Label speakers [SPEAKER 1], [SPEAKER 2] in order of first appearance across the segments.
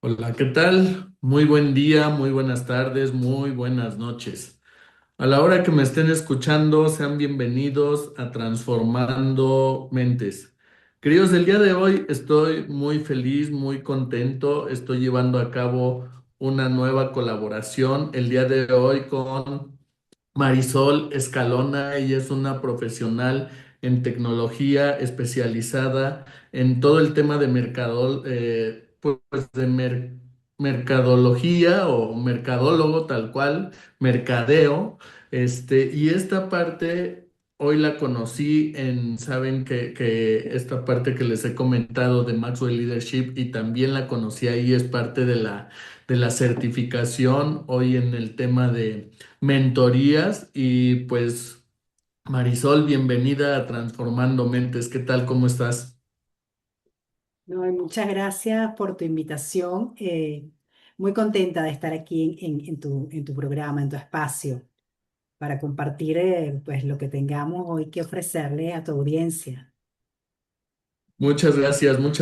[SPEAKER 1] Hola, ¿qué tal? Muy buen día, muy buenas tardes, muy buenas noches. A la hora que me estén escuchando, sean bienvenidos a Transformando Mentes. Queridos, el día de hoy estoy muy feliz, muy contento. Estoy llevando a cabo una nueva colaboración el día de hoy con Marisol Escalona. Ella es una profesional en tecnología especializada en todo el tema de pues mercadología o mercadólogo tal cual, mercadeo. Y esta parte hoy la conocí saben que esta parte que les he comentado de Maxwell Leadership y también la conocí ahí, es parte de la certificación hoy en el tema de mentorías. Y pues Marisol, bienvenida a Transformando Mentes. ¿Qué tal? ¿Cómo estás?
[SPEAKER 2] No, y muchas gracias por tu invitación. Muy contenta de estar aquí en tu programa, en tu espacio, para compartir pues, lo que tengamos hoy que ofrecerle a tu audiencia.
[SPEAKER 1] Muchas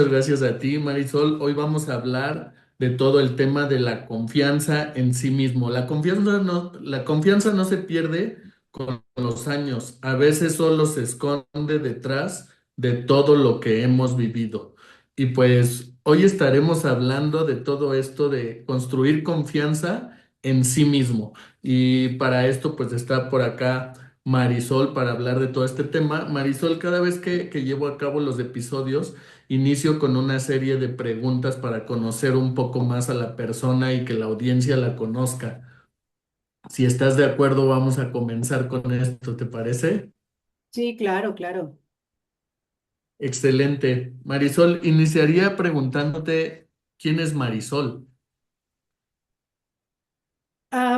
[SPEAKER 1] gracias a ti, Marisol. Hoy vamos a hablar de todo el tema de la confianza en sí mismo. La confianza no se pierde con los años. A veces solo se esconde detrás de todo lo que hemos vivido. Y pues hoy estaremos hablando de todo esto de construir confianza en sí mismo. Y para esto, pues está por acá Marisol para hablar de todo este tema. Marisol, cada vez que llevo a cabo los episodios, inicio con una serie de preguntas para conocer un poco más a la persona y que la audiencia la conozca. Si estás de acuerdo, vamos a comenzar con esto, ¿te parece?
[SPEAKER 2] Sí, claro, claro.
[SPEAKER 1] Excelente. Marisol, iniciaría preguntándote quién es Marisol.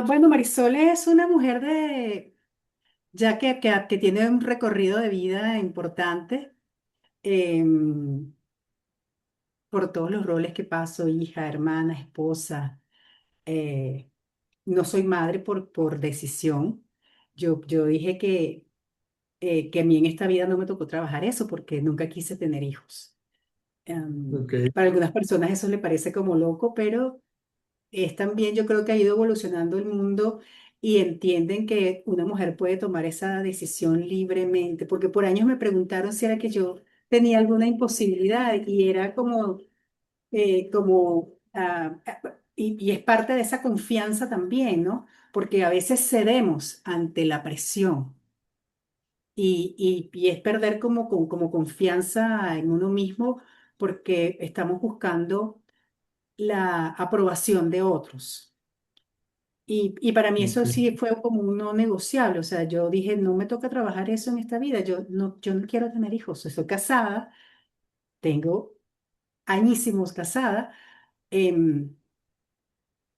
[SPEAKER 2] Bueno, Marisol es una mujer ya que tiene un recorrido de vida importante, em, por todos los roles que paso: hija, hermana, esposa. eh, no soy madre por decisión. Yo dije que a mí en esta vida no me tocó trabajar eso porque nunca quise tener hijos.
[SPEAKER 1] Ok,
[SPEAKER 2] Para algunas personas eso le parece como loco, pero es también, yo creo que ha ido evolucionando el mundo y entienden que una mujer puede tomar esa decisión libremente, porque por años me preguntaron si era que yo tenía alguna imposibilidad y era y es parte de esa confianza también, ¿no? Porque a veces cedemos ante la presión y es perder como confianza en uno mismo porque estamos buscando la aprobación de otros. Y para mí eso
[SPEAKER 1] ok.
[SPEAKER 2] sí fue como un no negociable. O sea, yo dije, no me toca trabajar eso en esta vida. Yo no quiero tener hijos. Estoy casada, tengo añísimos casada, em,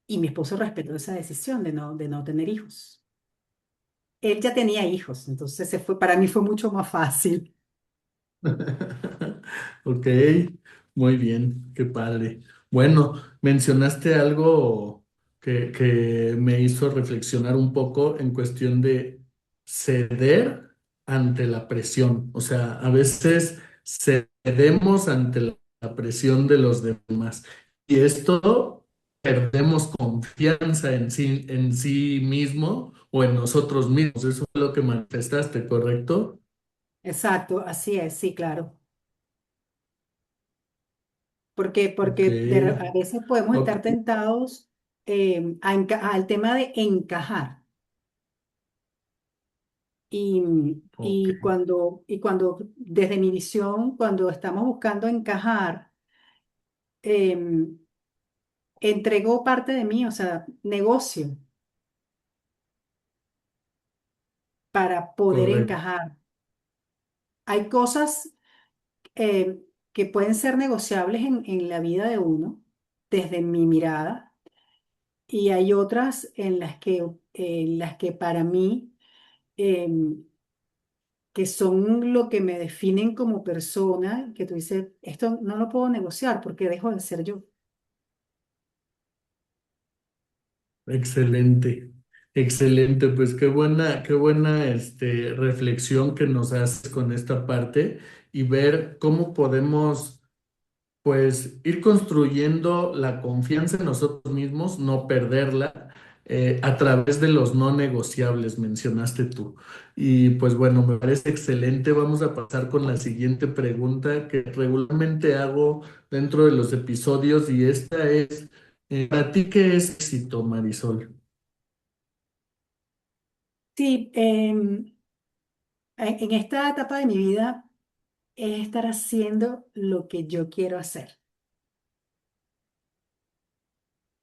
[SPEAKER 2] y mi esposo respetó esa decisión de no tener hijos. Él ya tenía hijos, entonces para mí fue mucho más fácil.
[SPEAKER 1] Ok, muy bien, qué padre. Bueno, mencionaste algo que me hizo reflexionar un poco en cuestión de ceder ante la presión. O sea, a veces cedemos ante la presión de los demás y esto perdemos confianza en sí mismo o en nosotros mismos. Eso es lo que manifestaste, ¿correcto?
[SPEAKER 2] Exacto, así es, sí, claro. Porque,
[SPEAKER 1] Ok.
[SPEAKER 2] a veces podemos
[SPEAKER 1] Ok,
[SPEAKER 2] estar tentados al tema de encajar.
[SPEAKER 1] ok,
[SPEAKER 2] Y cuando, desde mi visión, cuando estamos buscando encajar, em, entrego parte de mí, o sea, negocio para poder
[SPEAKER 1] correcto.
[SPEAKER 2] encajar. Hay cosas que pueden ser negociables en la vida de uno, desde mi mirada, y hay otras en las que para mí, em, que son lo que me definen como persona, que tú dices, esto no lo puedo negociar porque dejo de ser yo.
[SPEAKER 1] Excelente, excelente. Pues qué buena reflexión que nos haces con esta parte y ver cómo podemos pues ir construyendo la confianza en nosotros mismos, no perderla, a través de los no negociables, mencionaste tú. Y pues bueno, me parece excelente. Vamos a pasar con la siguiente pregunta que regularmente hago dentro de los episodios y esta es, ¿para ti qué es éxito, Marisol?
[SPEAKER 2] Sí, en esta etapa de mi vida es estar haciendo lo que yo quiero hacer,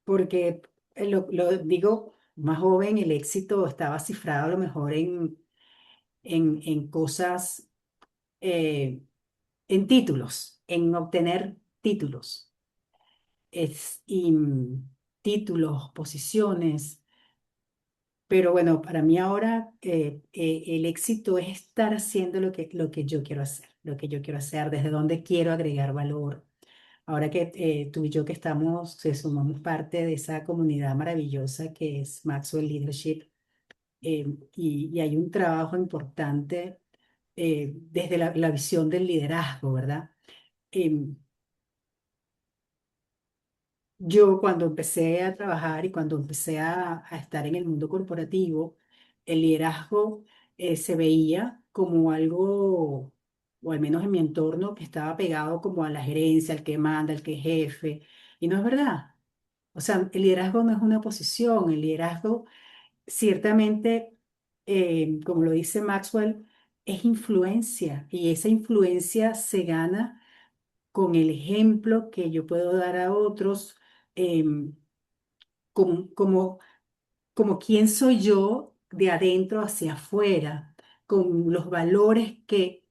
[SPEAKER 2] porque lo digo más joven, el éxito estaba cifrado a lo mejor en cosas, eh, en títulos, en obtener títulos, y títulos, posiciones. Pero bueno, para mí ahora el éxito es estar haciendo lo que yo quiero hacer, lo que yo quiero hacer, desde donde quiero agregar valor. Ahora que tú y yo que estamos, sumamos parte de esa comunidad maravillosa que es Maxwell Leadership, y hay un trabajo importante desde la visión del liderazgo, ¿verdad? Em, Yo cuando empecé a trabajar y cuando empecé a estar en el mundo corporativo, el liderazgo se veía como algo, o al menos en mi entorno, que estaba pegado como a la gerencia, al que manda, al que es jefe. Y no es verdad. O sea, el liderazgo no es una posición, el liderazgo ciertamente, como lo dice Maxwell, es influencia y esa influencia se gana con el ejemplo que yo puedo dar a otros, em, como, como, como quién soy yo de adentro hacia afuera, con los valores que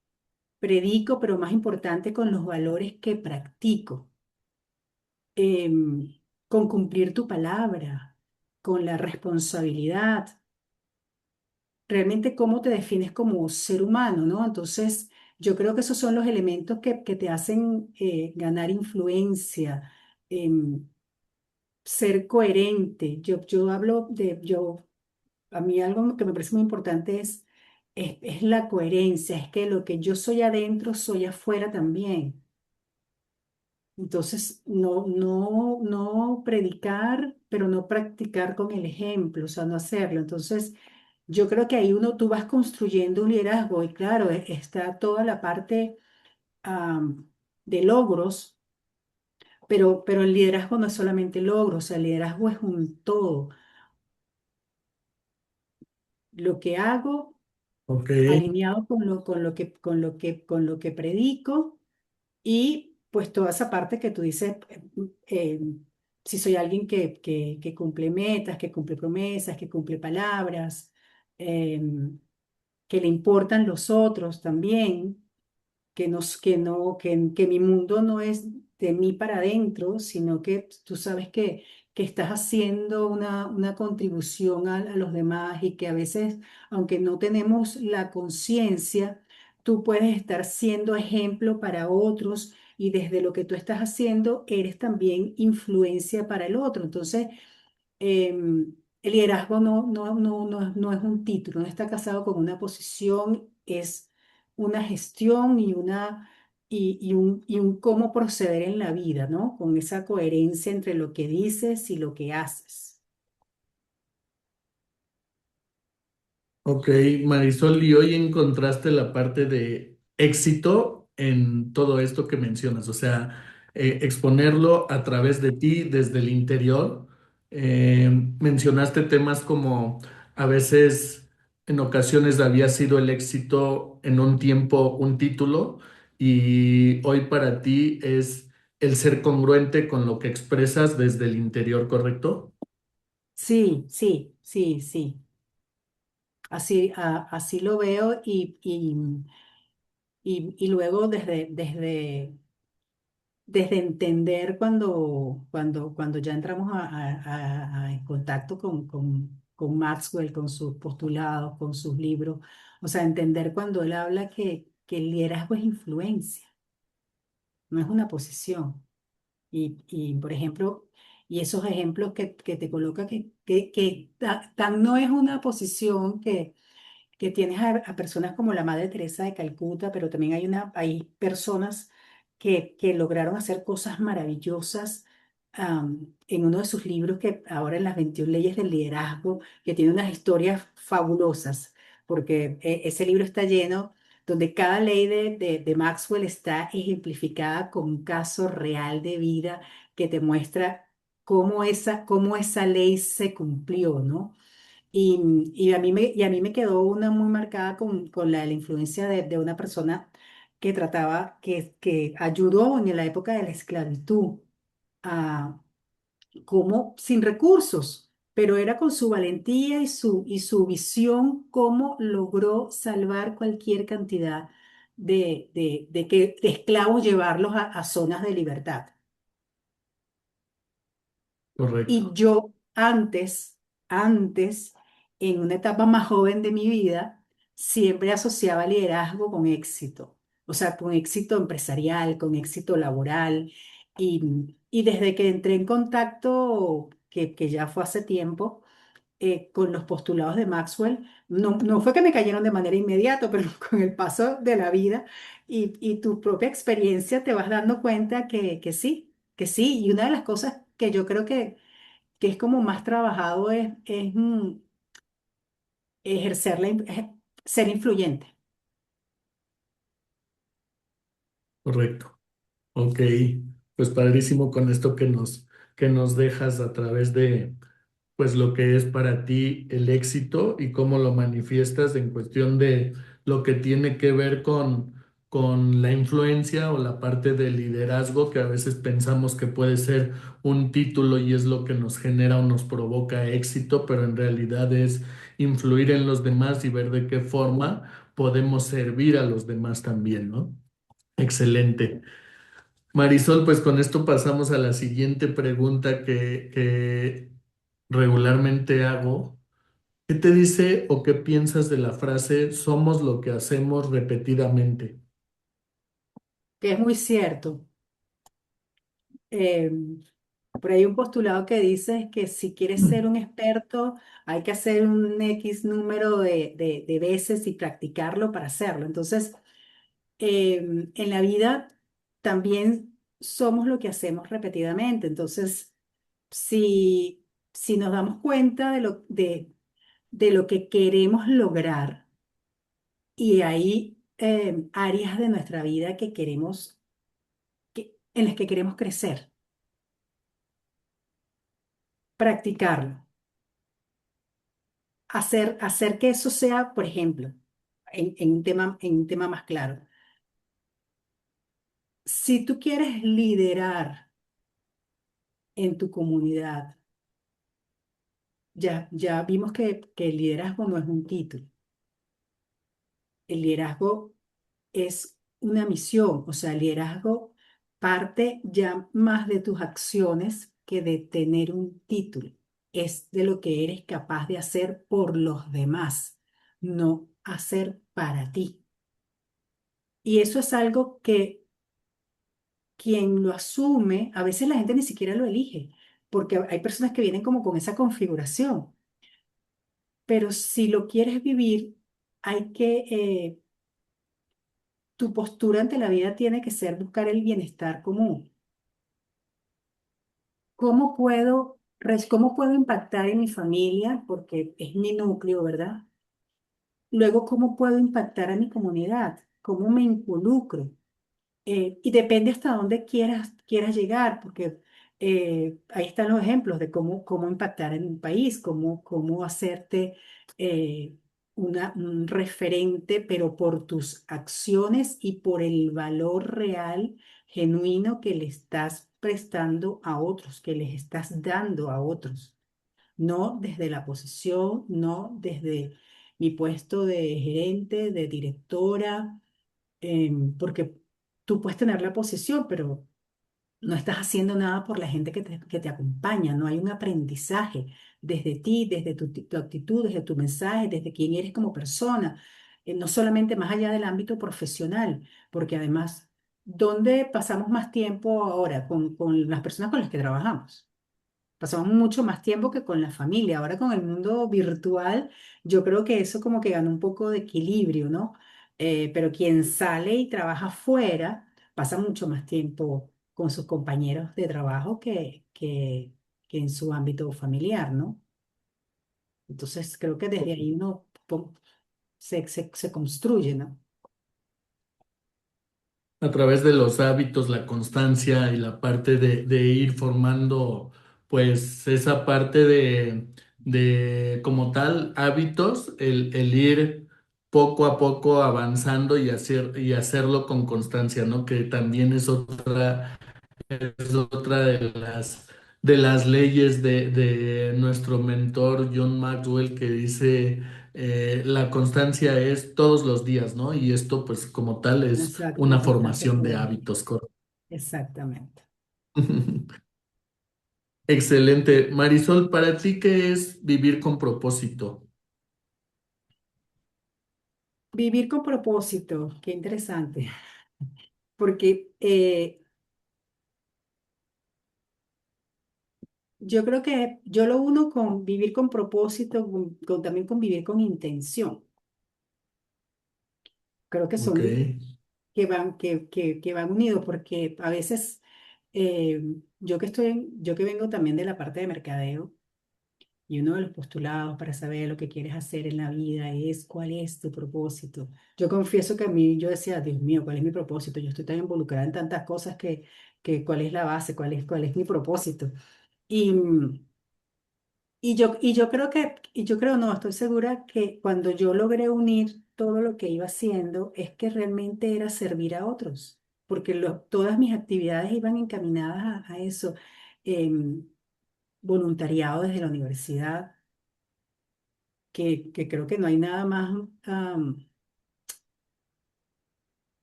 [SPEAKER 2] predico, pero más importante, con los valores que practico, con cumplir tu palabra, con la responsabilidad, realmente cómo te defines como ser humano, ¿no? Entonces, yo creo que esos son los elementos que te hacen ganar influencia. em, Ser coherente. Yo hablo a mí algo que me parece muy importante es la coherencia, es que lo que yo soy adentro, soy afuera también. Entonces, no predicar, pero no practicar con el ejemplo, o sea, no hacerlo. Entonces, yo creo que ahí tú vas construyendo un liderazgo y claro, está toda la parte de logros, pero el liderazgo no es solamente logros, o sea, el liderazgo es un todo. Lo que hago
[SPEAKER 1] Ok,
[SPEAKER 2] alineado con lo que predico y pues toda esa parte que tú dices, eh, si soy alguien que cumple metas, que cumple promesas, que cumple palabras, eh, que le importan los otros también, que mi mundo no es de mí para adentro, sino que tú sabes que estás haciendo una contribución a los demás y que a veces, aunque no tenemos la conciencia, tú puedes estar siendo ejemplo para otros y desde lo que tú estás haciendo, eres también influencia para el otro. Entonces, el liderazgo no es un título, no está casado con una posición, es una gestión y un cómo proceder en la vida, ¿no? Con esa coherencia entre lo que dices y lo que haces.
[SPEAKER 1] ok, Marisol, y hoy encontraste la parte de éxito en todo esto que mencionas, o sea, exponerlo a través de ti, desde el interior. Mencionaste temas como a veces, en ocasiones había sido el éxito en un tiempo un título y hoy para ti es el ser congruente con lo que expresas desde el interior, ¿correcto?
[SPEAKER 2] Sí, sí, sí, sí. Así, así lo veo y luego desde entender cuando ya entramos en contacto con Maxwell, con sus postulados, con sus libros, o sea, entender cuando él habla que el liderazgo es influencia, no es una posición. Por ejemplo, y esos ejemplos que te coloca que tan no es una posición que tienes a personas como la Madre Teresa de Calcuta, pero también hay personas que lograron hacer cosas maravillosas en uno de sus libros, que ahora en las 21 leyes del liderazgo, que tiene unas historias fabulosas, porque ese libro está lleno, donde cada ley de Maxwell está ejemplificada con un caso real de vida que te muestra cómo esa ley se cumplió, ¿no? Y a mí me quedó una muy marcada con la influencia de una persona que que ayudó en la época de la esclavitud, a, como sin recursos, pero era con su valentía y su visión cómo logró salvar cualquier cantidad de esclavos, llevarlos a zonas de libertad. Y
[SPEAKER 1] Correcto,
[SPEAKER 2] yo antes, en una etapa más joven de mi vida, siempre asociaba liderazgo con éxito, o sea, con éxito empresarial, con éxito laboral. Y desde que entré en contacto, que ya fue hace tiempo, con los postulados de Maxwell, no fue que me cayeron de manera inmediata, pero con el paso de la vida y tu propia experiencia te vas dando cuenta que sí, que sí. Y una de las cosas que yo creo que es como más trabajado es ejercer ser influyente.
[SPEAKER 1] correcto. Ok, pues padrísimo con esto que nos dejas a través de pues lo que es para ti el éxito y cómo lo manifiestas en cuestión de lo que tiene que ver con la influencia o la parte del liderazgo que a veces pensamos que puede ser un título y es lo que nos genera o nos provoca éxito, pero en realidad es influir en los demás y ver de qué forma podemos servir a los demás también, ¿no? Excelente. Marisol, pues con esto pasamos a la siguiente pregunta que regularmente hago. ¿Qué te dice o qué piensas de la frase somos lo que hacemos repetidamente?
[SPEAKER 2] Que es muy cierto. Eh, por ahí un postulado que dice que si quieres ser un experto, hay que hacer un X número de veces y practicarlo para hacerlo. Entonces, en la vida también somos lo que hacemos repetidamente. Entonces, si, si nos damos cuenta de lo que queremos lograr y hay áreas de nuestra vida que queremos, en las que queremos crecer, practicarlo, hacer que eso sea, por ejemplo, en un tema más claro. Si tú quieres liderar en tu comunidad, ya vimos que el liderazgo no es un título. El liderazgo es una misión, o sea, el liderazgo parte ya más de tus acciones que de tener un título. Es de lo que eres capaz de hacer por los demás, no hacer para ti. Y eso es algo que quien lo asume, a veces la gente ni siquiera lo elige, porque hay personas que vienen como con esa configuración, pero si lo quieres vivir, hay tu postura ante la vida tiene que ser buscar el bienestar común. Cómo puedo impactar en mi familia? Porque es mi núcleo, ¿verdad? Luego, ¿cómo puedo impactar a mi comunidad? ¿Cómo me involucro? Y depende hasta dónde quieras llegar, porque ahí están los ejemplos de cómo impactar en un país, cómo hacerte eh, un referente, pero por tus acciones y por el valor real, genuino que le estás prestando a otros, que les estás dando a otros. No desde la posición, no desde mi puesto de gerente, de directora, porque tú puedes tener la posición, pero no estás haciendo nada por la gente que te acompaña, no hay un aprendizaje desde ti, desde tu actitud, desde tu mensaje, desde quién eres como persona, no solamente más allá del ámbito profesional, porque además, ¿dónde pasamos más tiempo ahora con las personas con las que trabajamos? Pasamos mucho más tiempo que con la familia. Ahora con el mundo virtual, yo creo que eso como que gana un poco de equilibrio, ¿no? Pero quien sale y trabaja fuera, pasa mucho más tiempo con sus compañeros de trabajo que en su ámbito familiar, ¿no? Entonces creo que desde ahí uno se construye, ¿no?
[SPEAKER 1] A través de los hábitos, la constancia y la parte de ir formando, pues esa parte de como tal hábitos, el ir poco a poco avanzando y hacerlo con constancia, ¿no? Que también es otra de las leyes de nuestro mentor John Maxwell que dice la constancia es todos los días, ¿no? Y esto pues como tal es una
[SPEAKER 2] Exacto, constancia
[SPEAKER 1] formación
[SPEAKER 2] todos
[SPEAKER 1] de
[SPEAKER 2] los días.
[SPEAKER 1] hábitos.
[SPEAKER 2] Exactamente.
[SPEAKER 1] Excelente. Marisol, ¿para ti qué es vivir con propósito?
[SPEAKER 2] Vivir con propósito, qué interesante, porque yo creo que yo lo uno con vivir con propósito, también con vivir con intención. Creo que
[SPEAKER 1] Ok,
[SPEAKER 2] que van unidos, porque a veces eh, yo que vengo también de la parte de mercadeo, y uno de los postulados para saber lo que quieres hacer en la vida es cuál es tu propósito. Yo confieso que a mí yo decía, Dios mío, ¿cuál es mi propósito? Yo estoy tan involucrada en tantas cosas que cuál es la base, cuál es mi propósito. Y, y yo creo, no, estoy segura que cuando yo logré unir todo lo que iba haciendo es que realmente era servir a otros, porque todas mis actividades iban encaminadas a eso. Em, voluntariado desde la universidad, que creo que no hay nada más,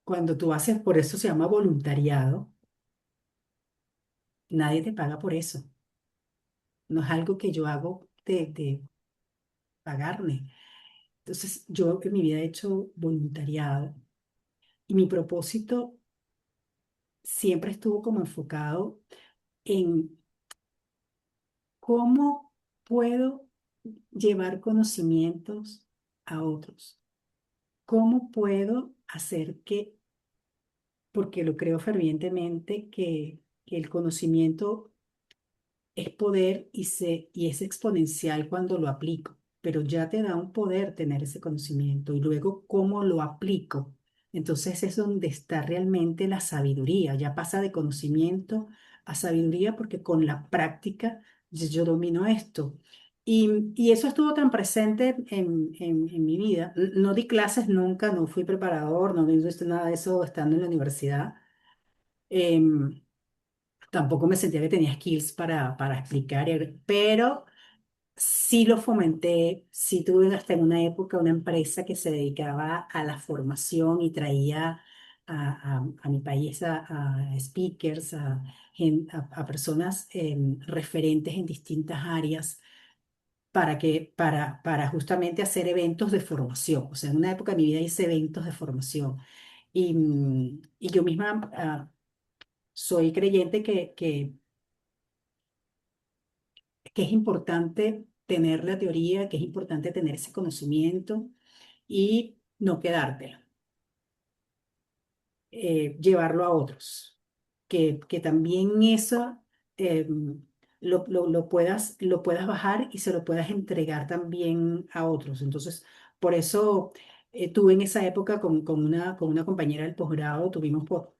[SPEAKER 2] cuando tú haces, por eso se llama voluntariado, nadie te paga por eso, no es algo que yo hago de pagarme. Entonces, yo en mi vida he hecho voluntariado y mi propósito siempre estuvo como enfocado en cómo puedo llevar conocimientos a otros, cómo puedo hacer que, porque lo creo fervientemente, que el conocimiento es poder y es exponencial cuando lo aplico, pero ya te da un poder tener ese conocimiento y luego cómo lo aplico. Entonces es donde está realmente la sabiduría, ya pasa de conocimiento a sabiduría porque con la práctica yo domino esto. Y eso estuvo tan presente en mi vida. No di clases nunca, no fui preparador, no hice nada de eso estando en la universidad. Em, Tampoco me sentía que tenía skills para explicar, pero sí lo fomenté, sí tuve hasta en una época una empresa que se dedicaba a la formación y traía a mi país a speakers, a personas referentes en distintas áreas para justamente hacer eventos de formación. O sea, en una época de mi vida hice eventos de formación y yo misma soy creyente que es importante tener la teoría, que es importante tener ese conocimiento y no quedártelo, llevarlo a otros, que también eso eh, lo puedas bajar y se lo puedas entregar también a otros. Entonces, por eso tuve en esa época con una compañera del posgrado, tuvimos por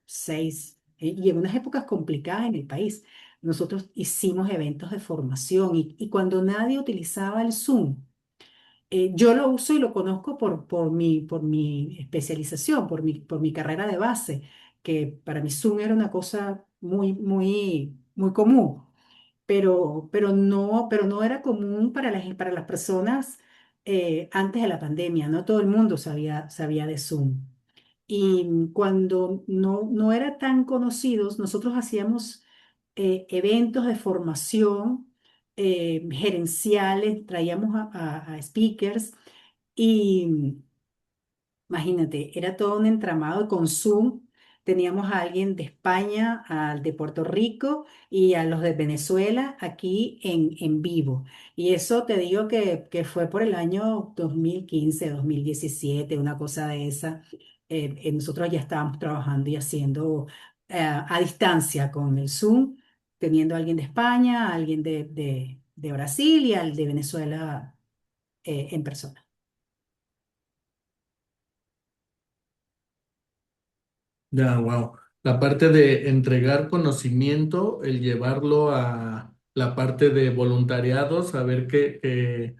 [SPEAKER 2] y en unas épocas complicadas en el país. Nosotros hicimos eventos de formación y cuando nadie utilizaba el Zoom, yo lo uso y lo conozco por mi especialización, por mi carrera de base, que para mí Zoom era una cosa muy común, pero no era común para las personas antes de la pandemia, no todo el mundo sabía de Zoom. Y cuando no era tan conocidos, nosotros hacíamos eventos de formación gerenciales, traíamos a speakers y imagínate, era todo un entramado con Zoom. Teníamos a alguien de España, al de Puerto Rico y a los de Venezuela aquí en vivo. Y eso te digo que fue por el año 2015, 2017, una cosa de esa. Nosotros ya estábamos trabajando y haciendo a distancia con el Zoom, teniendo a alguien de España, a alguien de Brasil y al de Venezuela en persona.
[SPEAKER 1] Ya, wow. La parte de entregar conocimiento, el llevarlo a la parte de voluntariado, saber que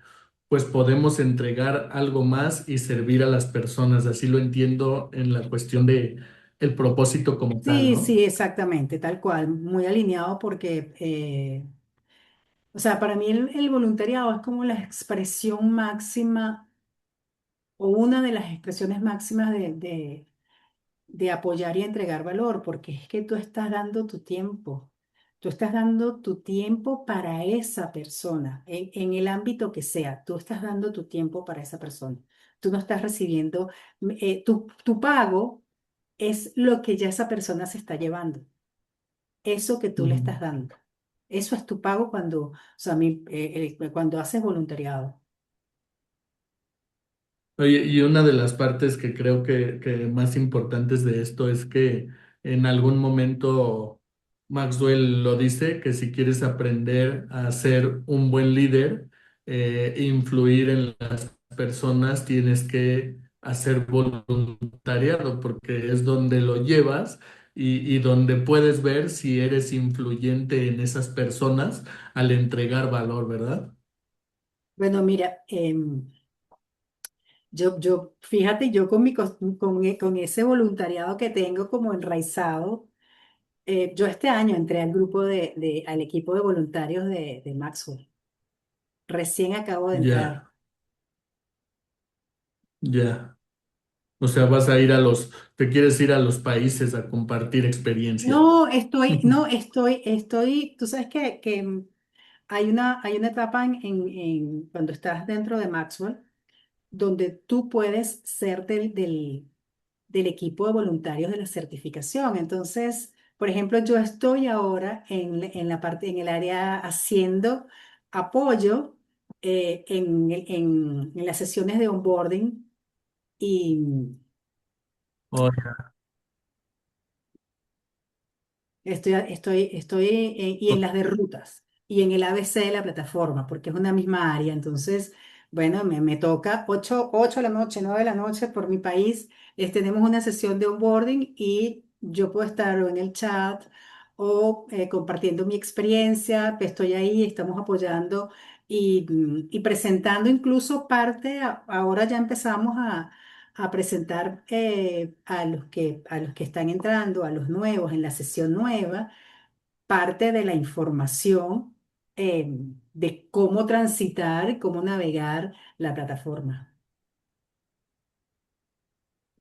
[SPEAKER 1] pues podemos entregar algo más y servir a las personas. Así lo entiendo en la cuestión de el propósito como tal,
[SPEAKER 2] Sí,
[SPEAKER 1] ¿no?
[SPEAKER 2] sí, exactamente, tal cual, muy alineado porque, o sea, para mí el voluntariado es como la expresión máxima o una de las expresiones máximas de apoyar y entregar valor, porque es que tú estás dando tu tiempo, tú estás dando tu tiempo para esa persona, en el ámbito que sea, tú estás dando tu tiempo para esa persona. Tú no estás recibiendo, tu pago es lo que ya esa persona se está llevando, eso que tú le
[SPEAKER 1] Ujú.
[SPEAKER 2] estás dando. Eso es tu pago cuando, o sea, cuando haces voluntariado.
[SPEAKER 1] Oye, y una de las partes que creo que más importantes de esto es que en algún momento Maxwell lo dice, que si quieres aprender a ser un buen líder, influir en las personas, tienes que hacer voluntariado, porque es donde lo llevas y donde puedes ver si eres influyente en esas personas al entregar valor, ¿verdad?
[SPEAKER 2] Bueno, mira, fíjate, yo con ese voluntariado que tengo como enraizado, yo este año entré al grupo al equipo de voluntarios de Maxwell. Recién acabo de entrar.
[SPEAKER 1] Ya, ya. O sea, vas a ir a te quieres ir a los países a compartir experiencia.
[SPEAKER 2] Tú sabes que hay una etapa cuando estás dentro de Maxwell donde tú puedes ser del equipo de voluntarios de la certificación. Entonces, por ejemplo, yo estoy ahora en la parte, en el área haciendo apoyo en las sesiones de onboarding y
[SPEAKER 1] Ahora,
[SPEAKER 2] y en las de rutas y en el ABC de la plataforma, porque es una misma área. Entonces, bueno, me toca 8 de la noche, 9 de la noche por mi país. Tenemos una sesión de onboarding y yo puedo estar o en el chat o compartiendo mi experiencia. Estoy ahí, estamos apoyando y presentando incluso ahora ya empezamos a presentar a los que están entrando, a los nuevos en la sesión nueva, parte de la información de cómo transitar, cómo navegar la plataforma.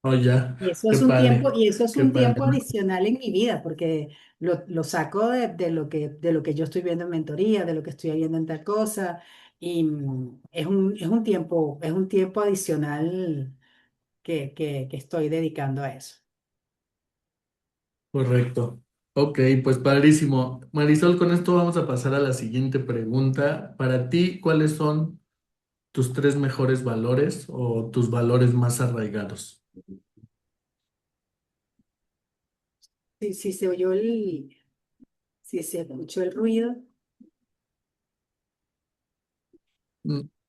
[SPEAKER 1] oh, ya,
[SPEAKER 2] Y eso
[SPEAKER 1] qué
[SPEAKER 2] es un tiempo,
[SPEAKER 1] padre,
[SPEAKER 2] y eso es
[SPEAKER 1] qué
[SPEAKER 2] un
[SPEAKER 1] padre.
[SPEAKER 2] tiempo adicional en mi vida, porque lo saco de lo que yo estoy viendo en mentoría, de lo que estoy viendo en tal cosa, y es un tiempo adicional que estoy dedicando a eso.
[SPEAKER 1] Correcto. Ok, pues padrísimo. Marisol, con esto vamos a pasar a la siguiente pregunta. Para ti, ¿cuáles son tus tres mejores valores o tus valores más arraigados?
[SPEAKER 2] Si se oyó si se escuchó el ruido.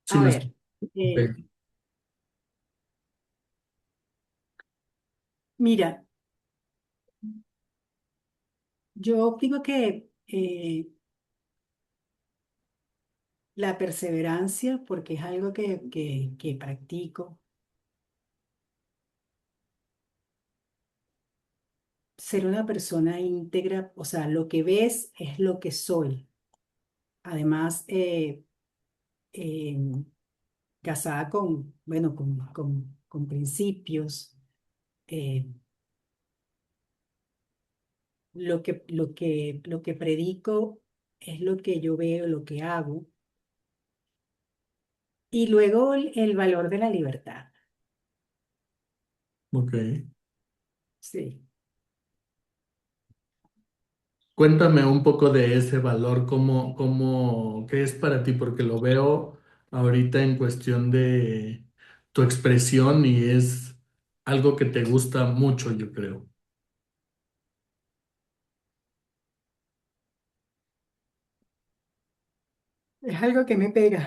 [SPEAKER 1] Si
[SPEAKER 2] A
[SPEAKER 1] me
[SPEAKER 2] ver,
[SPEAKER 1] escuchas.
[SPEAKER 2] eh, mira, yo digo que la perseverancia, porque es algo que practico, ser una persona íntegra, o sea, lo que ves es lo que soy. Además, eh, casada bueno, con principios, eh, lo que predico es lo que yo veo, lo que hago. Y luego el valor de la libertad.
[SPEAKER 1] Ok.
[SPEAKER 2] Sí.
[SPEAKER 1] Cuéntame un poco de ese valor, qué es para ti, porque lo veo ahorita en cuestión de tu expresión y es algo que te gusta mucho, yo creo.
[SPEAKER 2] Es algo que me pega,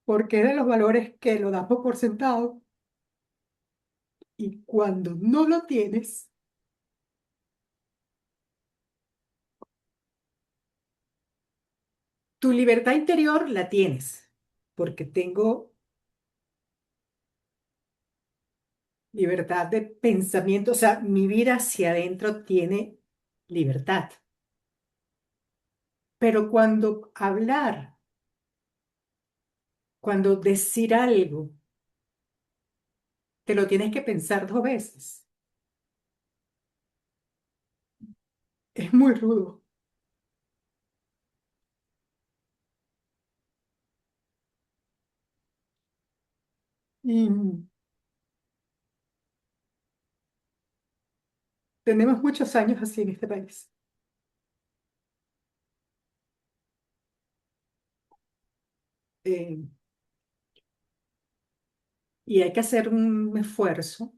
[SPEAKER 2] porque es de los valores que lo damos por sentado y cuando no lo tienes, tu libertad interior la tienes, porque tengo libertad de pensamiento, o sea, mi vida hacia adentro tiene libertad. Pero cuando hablar, cuando decir algo, te lo tienes que pensar dos veces. Es muy rudo. Y tenemos muchos años así en este país. Eh, y hay que hacer un esfuerzo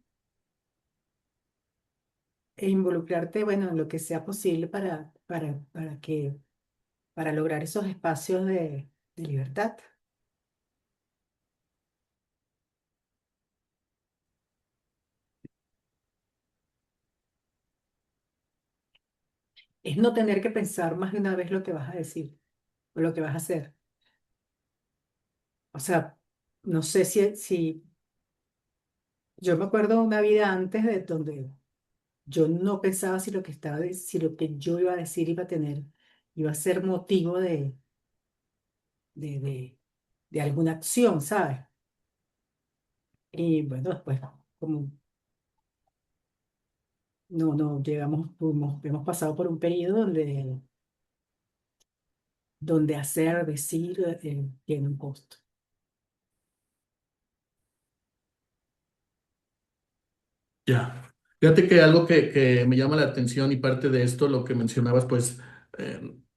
[SPEAKER 2] e involucrarte, bueno, en lo que sea posible para lograr esos espacios de libertad. Es no tener que pensar más de una vez lo que vas a decir o lo que vas a hacer. O sea, no sé si yo me acuerdo de una vida antes de donde yo no pensaba si lo que si lo que yo iba a decir iba a ser motivo de, de, de alguna acción, ¿sabes? Y bueno, después, como no llegamos, hemos pasado por un periodo donde hacer, decir, tiene un costo.
[SPEAKER 1] Ya. Fíjate que algo que me llama la atención y parte de esto, lo que mencionabas, pues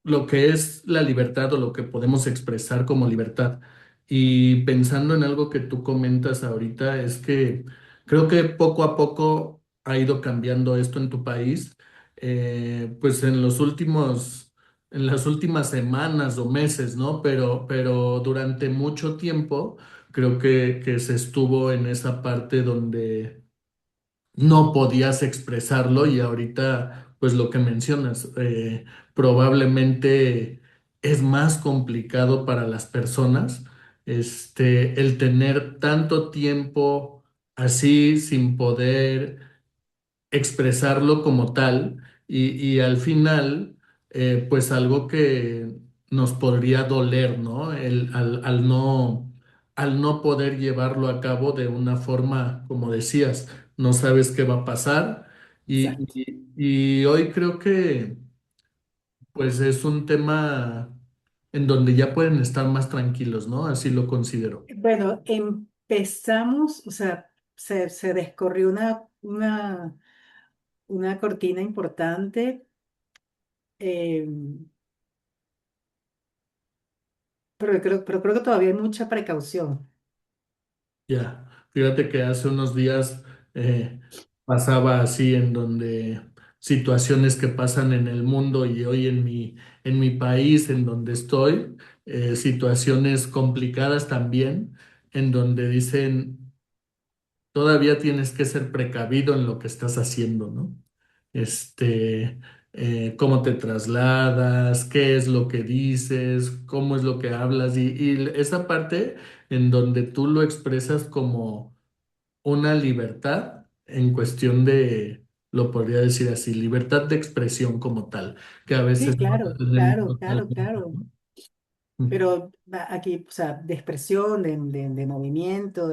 [SPEAKER 1] lo que es la libertad o lo que podemos expresar como libertad. Y pensando en algo que tú comentas ahorita, es que creo que poco a poco ha ido cambiando esto en tu país. Pues en las últimas semanas o meses, ¿no? Pero durante mucho tiempo creo que se estuvo en esa parte donde no podías expresarlo y ahorita, pues lo que mencionas, probablemente es más complicado para las personas, el tener tanto tiempo así sin poder expresarlo como tal y al final, pues algo que nos podría doler, ¿no? Al no poder llevarlo a cabo de una forma, como decías, no sabes qué va a pasar
[SPEAKER 2] Exacto.
[SPEAKER 1] y hoy creo que pues es un tema en donde ya pueden estar más tranquilos, ¿no? Así lo considero.
[SPEAKER 2] Bueno, empezamos, o sea, se descorrió una cortina importante, eh, pero creo que todavía hay mucha precaución.
[SPEAKER 1] Ya, fíjate que hace unos días eh, pasaba así en donde situaciones que pasan en el mundo y hoy en mi país, en donde estoy, situaciones complicadas también, en donde dicen, todavía tienes que ser precavido en lo que estás haciendo, ¿no? Este, cómo te trasladas, qué es lo que dices, cómo es lo que hablas y esa parte en donde tú lo expresas como una libertad en cuestión de, lo podría decir así, libertad de expresión como tal, que a
[SPEAKER 2] Sí,
[SPEAKER 1] veces no la
[SPEAKER 2] claro,
[SPEAKER 1] tenemos
[SPEAKER 2] claro, claro,
[SPEAKER 1] totalmente,
[SPEAKER 2] claro.
[SPEAKER 1] ¿no? Mm.
[SPEAKER 2] Pero aquí, o sea, de expresión, de movimiento,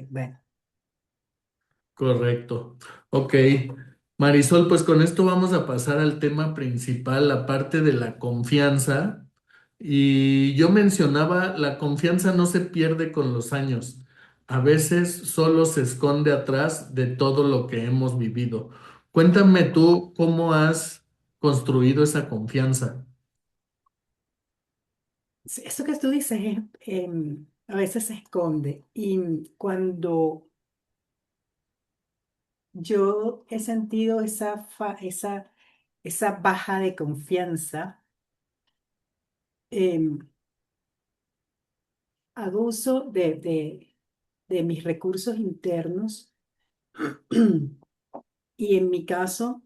[SPEAKER 2] bueno,
[SPEAKER 1] Correcto. Ok. Marisol, pues con esto vamos a pasar al tema principal, la parte de la confianza. Y yo mencionaba, la confianza no se pierde con los años. A veces solo se esconde atrás de todo lo que hemos vivido. Cuéntame tú cómo has construido esa confianza.
[SPEAKER 2] sí, eso que tú dices a veces se esconde y cuando yo he sentido esa baja de confianza. em, Hago uso de mis recursos internos y en mi caso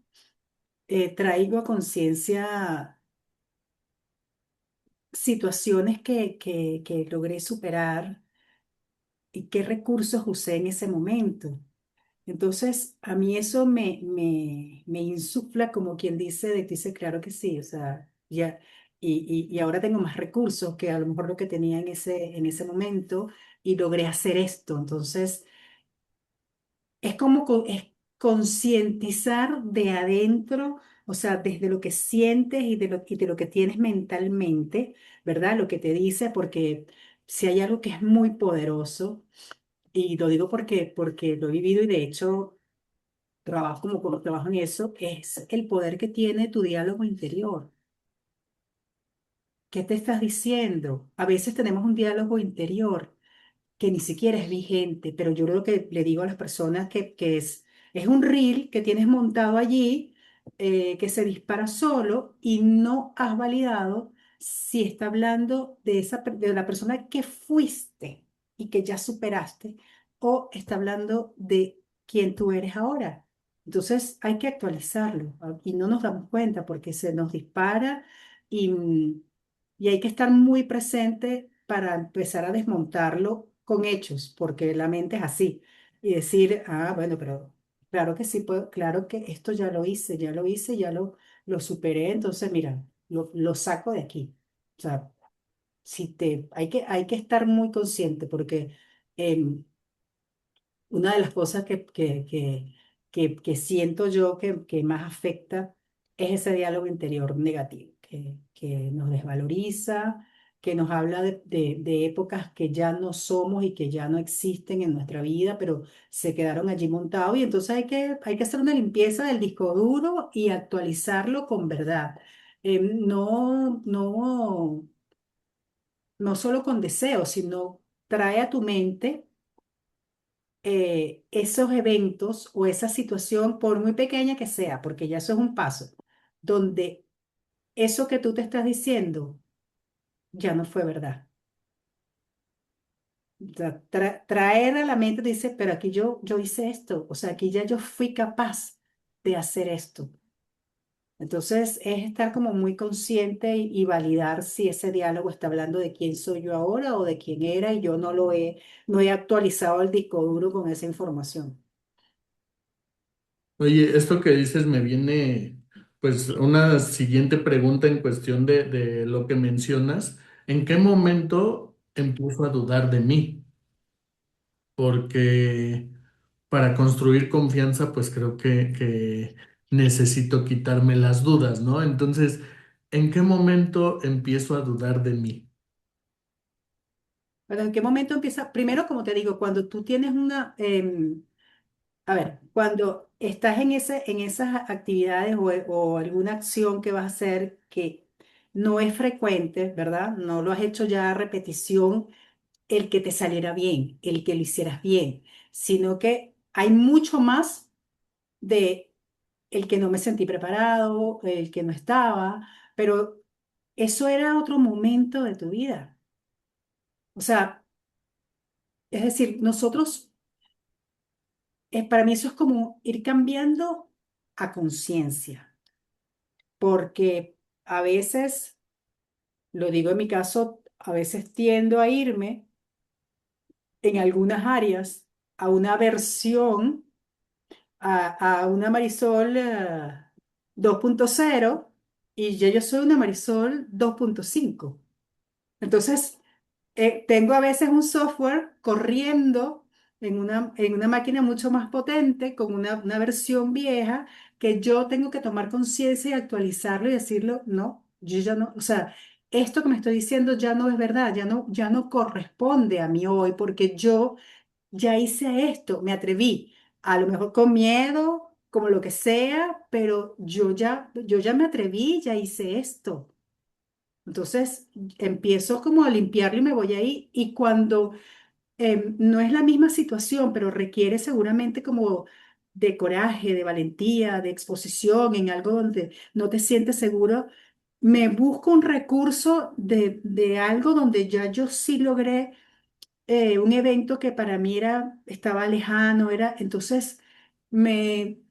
[SPEAKER 2] traigo a conciencia situaciones que logré superar y qué recursos usé en ese momento. Entonces, a mí eso me insufla como quien dice, dice, claro que sí, o sea, ya, y ahora tengo más recursos que a lo mejor lo que tenía en ese momento y logré hacer esto. Entonces, es como es concientizar de adentro, o sea, desde lo que sientes y de lo que tienes mentalmente, ¿verdad? Lo que te dice, porque si hay algo que es muy poderoso, y lo digo porque lo he vivido y de hecho trabajo como trabajo en eso, es el poder que tiene tu diálogo interior. ¿Qué te estás diciendo? A veces tenemos un diálogo interior que ni siquiera es vigente, pero yo creo que le digo a las personas que es un reel que tienes montado allí, que se dispara solo y no has validado si está hablando de, de la persona que fuiste y que ya superaste o está hablando de quién tú eres ahora. Entonces hay que actualizarlo y no nos damos cuenta porque se nos dispara y, y hay que estar muy presente para empezar a desmontarlo con hechos, porque la mente es así. Y decir, ah, bueno, pero claro que sí, puedo, claro que esto ya lo hice, ya lo hice, lo superé, entonces mira, lo saco de aquí. O sea, si te, hay que estar muy consciente porque em, una de las cosas que siento yo que más afecta es ese diálogo interior negativo, que nos desvaloriza, que nos habla de épocas que ya no somos y que ya no existen en nuestra vida, pero se quedaron allí montados y entonces hay que hacer una limpieza del disco duro y actualizarlo con verdad. No solo con deseos, sino trae a tu mente esos eventos o esa situación, por muy pequeña que sea, porque ya eso es un paso, donde eso que tú te estás diciendo ya no fue verdad. O sea, traer a la mente, dice, pero aquí yo hice esto, o sea, aquí ya yo fui capaz de hacer esto. Entonces es estar como muy consciente y validar si ese diálogo está hablando de quién soy yo ahora o de quién era y yo no he actualizado el disco duro con esa información.
[SPEAKER 1] Oye, esto que dices me viene pues una siguiente pregunta en cuestión de lo que mencionas. ¿En qué momento empiezo a dudar de mí? Porque para construir confianza pues creo que necesito quitarme las dudas, ¿no? Entonces, ¿en qué momento empiezo a dudar de mí?
[SPEAKER 2] Pero ¿en qué momento empieza? Primero, como te digo, cuando tú tienes a ver, cuando estás en esas actividades o alguna acción que vas a hacer que no es frecuente, ¿verdad? No lo has hecho ya a repetición, el que te saliera bien, el que lo hicieras bien, sino que hay mucho más de el que no me sentí preparado, el que no estaba, pero eso era otro momento de tu vida. O sea, es decir, nosotros para mí eso es como ir cambiando a conciencia, porque a veces, lo digo en mi caso, a veces tiendo a irme en algunas áreas a una versión, a una Marisol 2.0 y ya yo soy una Marisol 2.5. Entonces, tengo a veces un software corriendo en una máquina mucho más potente, con una versión vieja, que yo tengo que tomar conciencia y actualizarlo y decirlo, no, yo ya no, o sea, esto que me estoy diciendo ya no es verdad, ya no corresponde a mí hoy, porque yo ya hice esto, me atreví, a lo mejor con miedo, como lo que sea, pero yo ya me atreví, ya hice esto. Entonces empiezo como a limpiarlo y me voy ahí. Y cuando no es la misma situación, pero requiere seguramente como de coraje, de valentía, de exposición en algo donde no te sientes seguro, me busco un recurso de algo donde ya yo sí logré un evento que para mí estaba lejano, entonces me,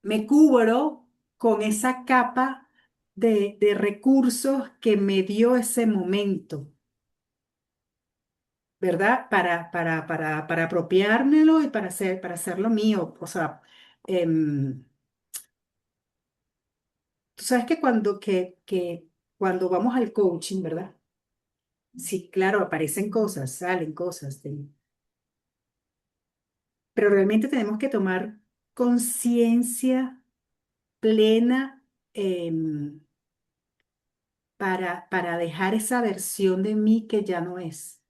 [SPEAKER 2] me cubro con esa capa de recursos que me dio ese momento, ¿verdad? Para apropiármelo y para hacerlo mío. O sea, em, tú sabes que cuando vamos al coaching, ¿verdad? Sí, claro, aparecen cosas, salen cosas, pero realmente tenemos que tomar conciencia plena para dejar esa versión de mí que ya no es.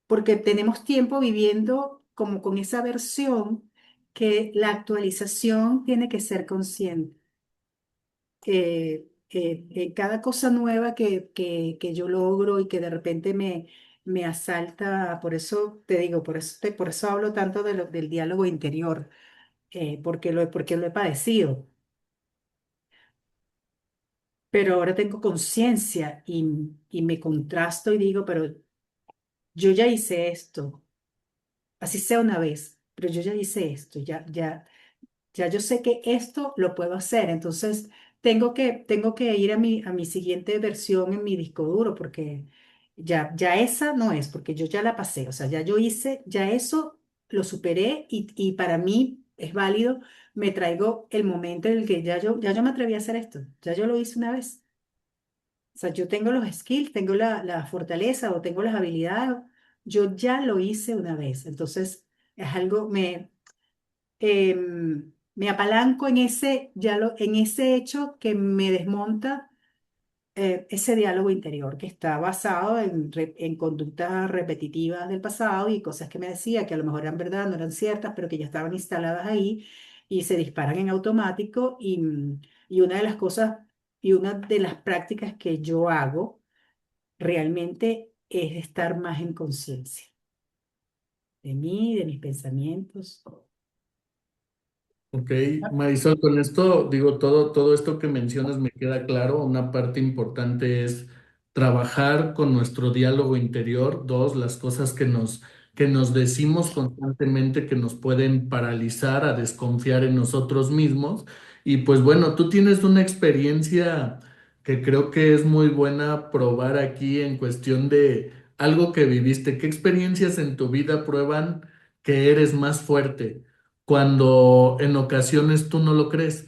[SPEAKER 2] Porque tenemos tiempo viviendo como con esa versión que la actualización tiene que ser consciente. Cada cosa nueva que yo logro y que de repente me asalta, por eso te digo, por eso hablo tanto del diálogo interior, porque lo he padecido, pero ahora tengo conciencia y me contrasto y digo, pero yo ya hice esto, así sea una vez, pero yo ya hice esto, ya yo sé que esto lo puedo hacer, entonces tengo que ir a mi siguiente versión en mi disco duro, porque ya esa no es, porque yo ya la pasé, o sea, ya yo hice, ya eso lo superé y para mí es válido, me traigo el momento en el que ya yo me atreví a hacer esto, ya yo lo hice una vez. O sea, yo tengo los skills, tengo la fortaleza o tengo las habilidades, yo ya lo hice una vez, entonces es algo, me apalanco en en ese hecho que me desmonta ese diálogo interior que está basado en conductas repetitivas del pasado y cosas que me decía que a lo mejor eran verdad, no eran ciertas, pero que ya estaban instaladas ahí y se disparan en automático. Y una de las cosas y una de las prácticas que yo hago realmente es estar más en conciencia de mí, de mis pensamientos.
[SPEAKER 1] Ok, Marisol, con esto digo, todo esto que mencionas me queda claro. Una parte importante es trabajar con nuestro diálogo interior. Dos, las cosas que nos decimos constantemente que nos pueden paralizar a desconfiar en nosotros mismos. Y pues bueno, tú tienes una experiencia que creo que es muy buena probar aquí en cuestión de algo que viviste. ¿Qué experiencias en tu vida prueban que eres más fuerte cuando en ocasiones tú no lo crees?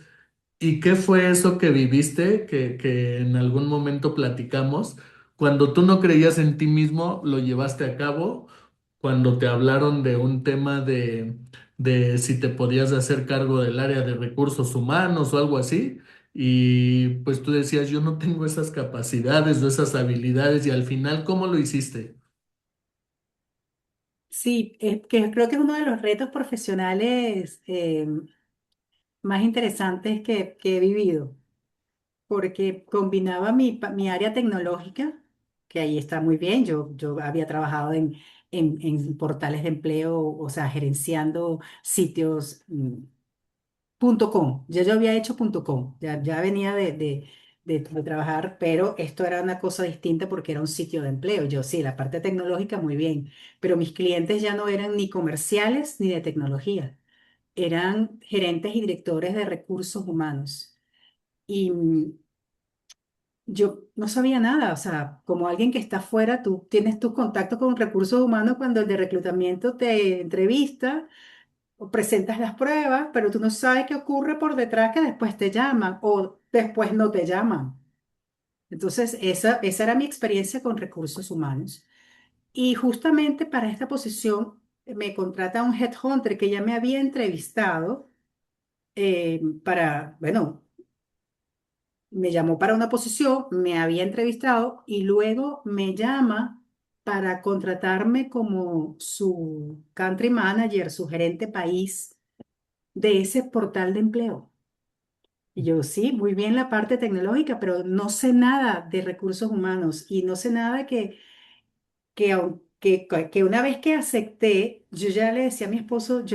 [SPEAKER 1] ¿Y qué fue eso que viviste, que en algún momento platicamos? Cuando tú no creías en ti mismo, lo llevaste a cabo. Cuando te hablaron de un tema de si te podías hacer cargo del área de recursos humanos o algo así. Y pues tú decías, yo no tengo esas capacidades o esas habilidades. Y al final, ¿cómo lo hiciste?
[SPEAKER 2] Sí, es que creo que es uno de los retos profesionales más interesantes que he vivido, porque combinaba mi área tecnológica, que ahí está muy bien, yo había trabajado en portales de empleo, o sea, gerenciando sitios .com, ya yo había hecho .com, ya venía de trabajar, pero esto era una cosa distinta porque era un sitio de empleo. Yo sí, la parte tecnológica muy bien, pero mis clientes ya no eran ni comerciales ni de tecnología, eran gerentes y directores de recursos humanos. Y yo no sabía nada, o sea, como alguien que está afuera, tú tienes tus contactos con recursos humanos cuando el de reclutamiento te entrevista o presentas las pruebas, pero tú no sabes qué ocurre por detrás que después te llaman o después no te llaman. Entonces, esa era mi experiencia con recursos humanos. Y justamente para esta posición me contrata un headhunter que ya me había entrevistado bueno, me llamó para una posición, me había entrevistado y luego me llama para contratarme como su country manager, su gerente país de ese portal de empleo. Y yo, sí, muy bien la parte tecnológica, pero no sé nada de recursos humanos y no sé nada que una vez que acepté, yo ya le decía a mi esposo,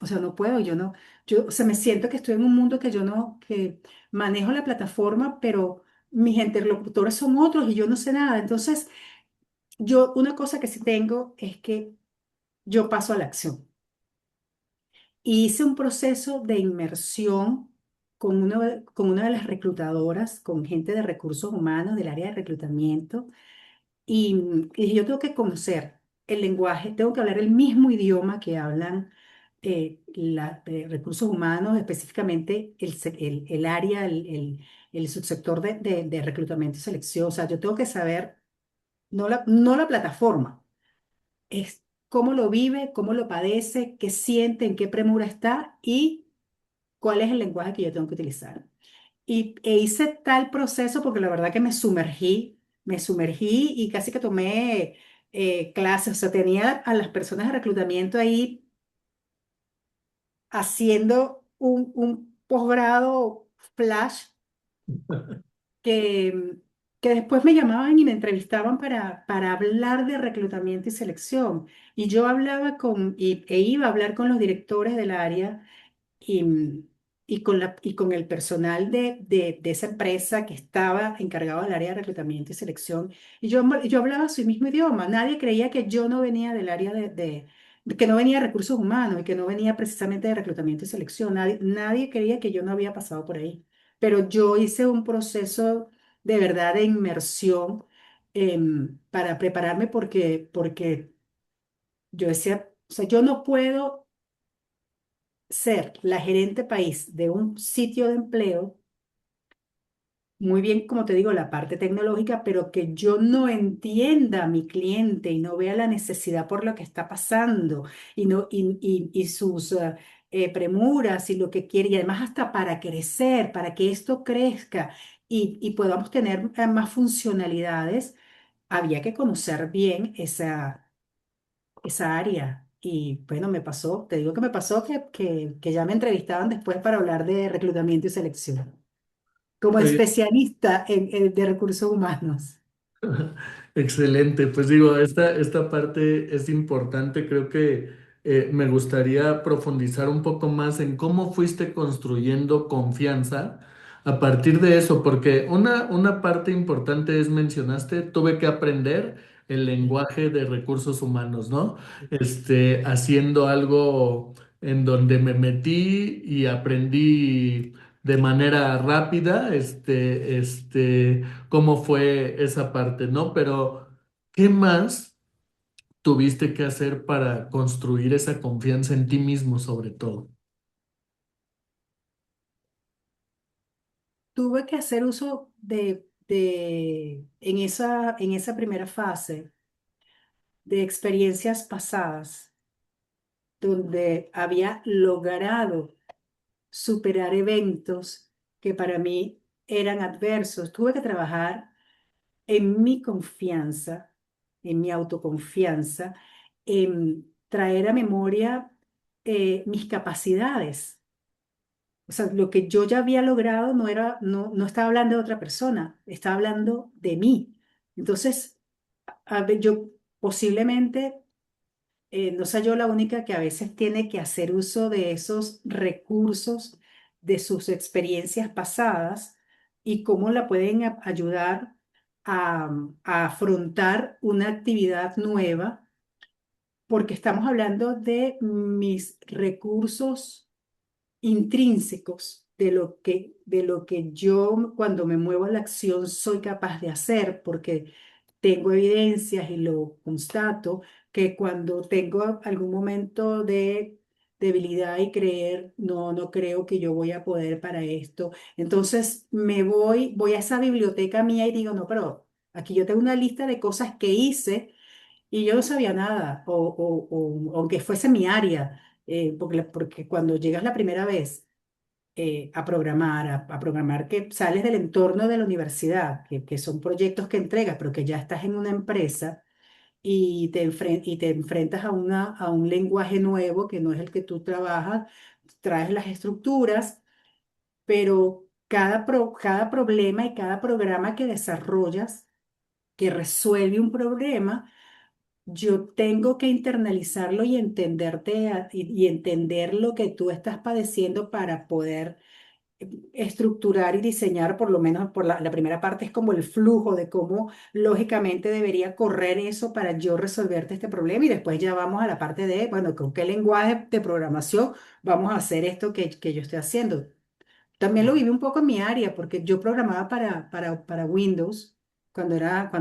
[SPEAKER 2] O sea, no puedo, o sea, me siento que estoy en un mundo que yo no, que manejo la plataforma, pero mis interlocutores son otros y yo no sé nada. Entonces, una cosa que sí tengo es que yo paso a la acción. Y hice un proceso de inmersión con una de las reclutadoras, con gente de recursos humanos del área de reclutamiento. Y dije, yo tengo que conocer el lenguaje, tengo que hablar el mismo idioma que hablan recursos humanos, específicamente el área, el subsector de reclutamiento y selección. O sea, yo tengo que saber, no la plataforma, es cómo lo vive, cómo lo padece, qué siente, en qué premura está y cuál es el lenguaje que yo tengo que utilizar. Hice tal proceso porque la verdad que me sumergí y casi que tomé clases, o sea, tenía a las personas de reclutamiento ahí haciendo un posgrado flash que, que después me llamaban y me entrevistaban para hablar de reclutamiento y selección. Y yo hablaba e iba a hablar con los directores del área y, y con el personal de esa empresa que estaba encargado del área de reclutamiento y selección. Y yo hablaba su mismo idioma. Nadie creía que yo no venía del área que no venía de recursos humanos y que no venía precisamente de reclutamiento y selección. Nadie creía que yo no había pasado por ahí. Pero yo hice un proceso de verdad de inmersión para prepararme porque yo decía, o sea, yo no puedo ser la gerente país de un sitio de empleo, muy bien, como te digo, la parte tecnológica, pero que yo no entienda a mi cliente y no vea la necesidad por lo que está pasando y, no, y sus premuras y lo que quiere, y además hasta para crecer, para que esto crezca y podamos tener más funcionalidades, había que conocer bien esa área. Y bueno, me pasó, te digo que me pasó que ya me entrevistaban después para hablar de reclutamiento y selección, como
[SPEAKER 1] Oye,
[SPEAKER 2] especialista de recursos humanos.
[SPEAKER 1] excelente, pues digo, esta parte es importante, creo que me gustaría profundizar un poco más en cómo fuiste construyendo confianza a partir de eso, porque una parte importante es, mencionaste, tuve que aprender el lenguaje de recursos humanos, ¿no? Haciendo algo en donde me metí y aprendí de manera rápida, cómo fue esa parte, ¿no? Pero, ¿qué más tuviste que hacer para construir esa confianza en ti mismo, sobre todo?
[SPEAKER 2] Tuve que hacer uso en esa primera fase de experiencias pasadas donde había logrado superar eventos que para mí eran adversos. Tuve que trabajar en mi confianza, en mi autoconfianza, en traer a memoria mis capacidades. O sea, lo que yo ya había logrado no estaba hablando de otra persona, estaba hablando de mí. Entonces, yo posiblemente no soy yo la única que a veces tiene que hacer uso de esos recursos, de sus experiencias pasadas y cómo la pueden ayudar a, a afrontar una actividad nueva, porque estamos hablando de mis recursos intrínsecos, de lo que yo cuando me muevo a la acción soy capaz de hacer, porque tengo evidencias y lo constato, que cuando tengo algún momento de debilidad y creer, no creo que yo voy a poder para esto, entonces voy a esa biblioteca mía y digo, no, pero aquí yo tengo una lista de cosas que hice y yo no sabía nada, aunque fuese mi área, porque cuando llegas la primera vez a programar, a programar que sales del entorno de la universidad, que son proyectos que entregas, pero que ya estás en una empresa y te enfrentas a un lenguaje nuevo que no es el que tú trabajas, traes las estructuras, pero cada problema y cada programa que desarrollas, que resuelve un problema, yo tengo que internalizarlo y entenderte y entender lo que tú estás padeciendo para poder estructurar y diseñar, por lo menos por la primera parte es como el flujo de cómo lógicamente debería correr eso para yo resolverte este problema y después ya vamos a la parte de, bueno, con qué lenguaje de programación vamos a hacer esto que yo estoy haciendo. También lo viví un poco en mi área porque yo programaba para Windows cuando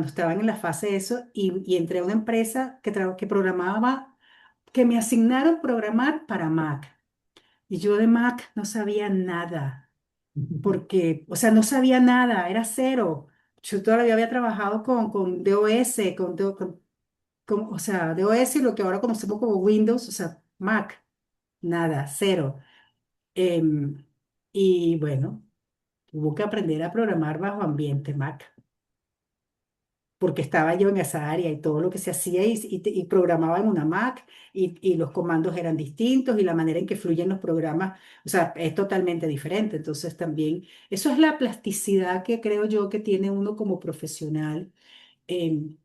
[SPEAKER 2] estaban en la fase de eso y entré a una empresa que programaba, que me asignaron programar para Mac. Y yo de Mac no sabía nada porque, o sea, no sabía nada, era cero. Yo todavía había trabajado con DOS, o sea, DOS y lo que ahora conocemos como Windows, o sea, Mac, nada, cero. Em, y bueno, hubo que aprender a programar bajo ambiente Mac, porque estaba yo en esa área y todo lo que se hacía y programaba en una Mac y los comandos eran distintos y la manera en que fluyen los programas, o sea, es totalmente diferente. Entonces también, eso es la plasticidad que creo yo que tiene uno como profesional. Em,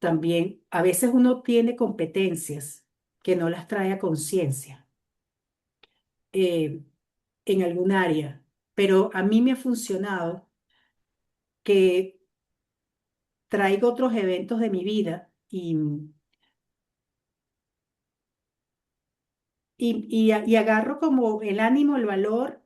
[SPEAKER 2] También, a veces uno tiene competencias que no las trae a conciencia en algún área, pero a mí me ha funcionado que traigo otros eventos de mi vida y agarro como el ánimo, el valor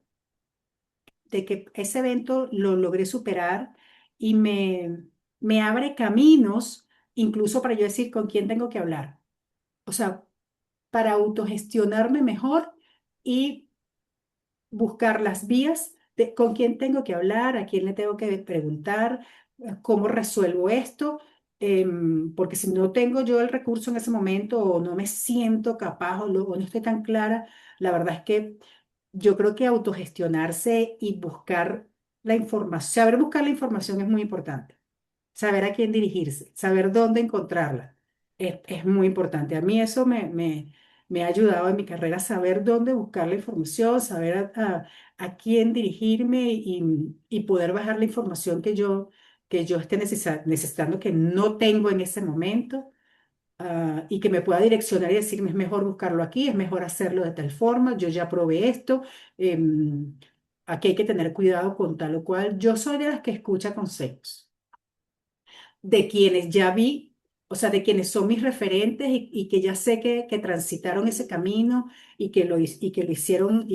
[SPEAKER 2] de que ese evento lo logré superar y me abre caminos, incluso para yo decir con quién tengo que hablar. O sea, para autogestionarme mejor y buscar las vías de con quién tengo que hablar, a quién le tengo que preguntar, cómo resuelvo esto, porque si no tengo yo el recurso en ese momento o no me siento capaz o no estoy tan clara, la verdad es que yo creo que autogestionarse y buscar la información, saber buscar la información es muy importante, saber a quién dirigirse, saber dónde encontrarla. Es muy importante. A mí eso me ha ayudado en mi carrera, saber dónde buscar la información, saber a quién dirigirme y poder bajar la información que yo esté necesitando, que no tengo en ese momento, y que me pueda direccionar y decirme es mejor buscarlo aquí, es mejor hacerlo de tal forma, yo ya probé esto, aquí hay que tener cuidado con tal o cual. Yo soy de las que escucha consejos de quienes ya vi, o sea, de quienes son mis referentes y que ya sé que transitaron ese camino y que lo hicieron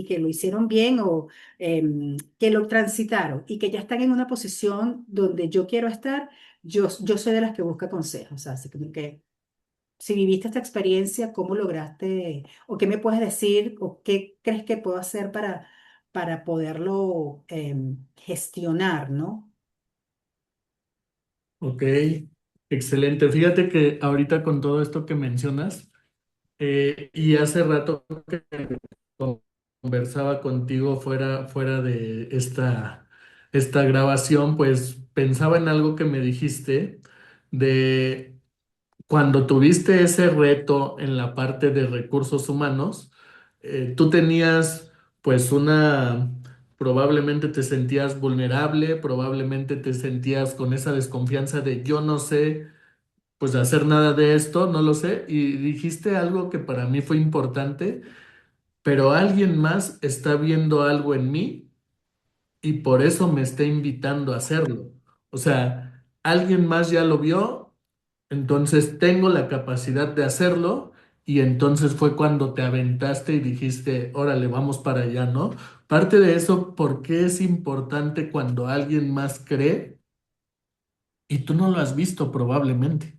[SPEAKER 2] bien o que lo transitaron y que ya están en una posición donde yo quiero estar, yo soy de las que busca consejos, o sea, así como que si viviste esta experiencia, ¿cómo lograste o qué me puedes decir o qué crees que puedo hacer para poderlo gestionar, ¿no?
[SPEAKER 1] Ok, excelente. Fíjate que ahorita con todo esto que mencionas, y hace rato que conversaba contigo fuera de esta grabación, pues pensaba en algo que me dijiste de cuando tuviste ese reto en la parte de recursos humanos, tú tenías pues probablemente te sentías vulnerable, probablemente te sentías con esa desconfianza de yo no sé pues hacer nada de esto, no lo sé, y dijiste algo que para mí fue importante, pero alguien más está viendo algo en mí y por eso me está invitando a hacerlo. O sea, alguien más ya lo vio, entonces tengo la capacidad de hacerlo y entonces fue cuando te aventaste y dijiste, órale, vamos para allá, ¿no? Parte de eso, ¿por qué es importante cuando alguien más cree y tú no lo has visto probablemente?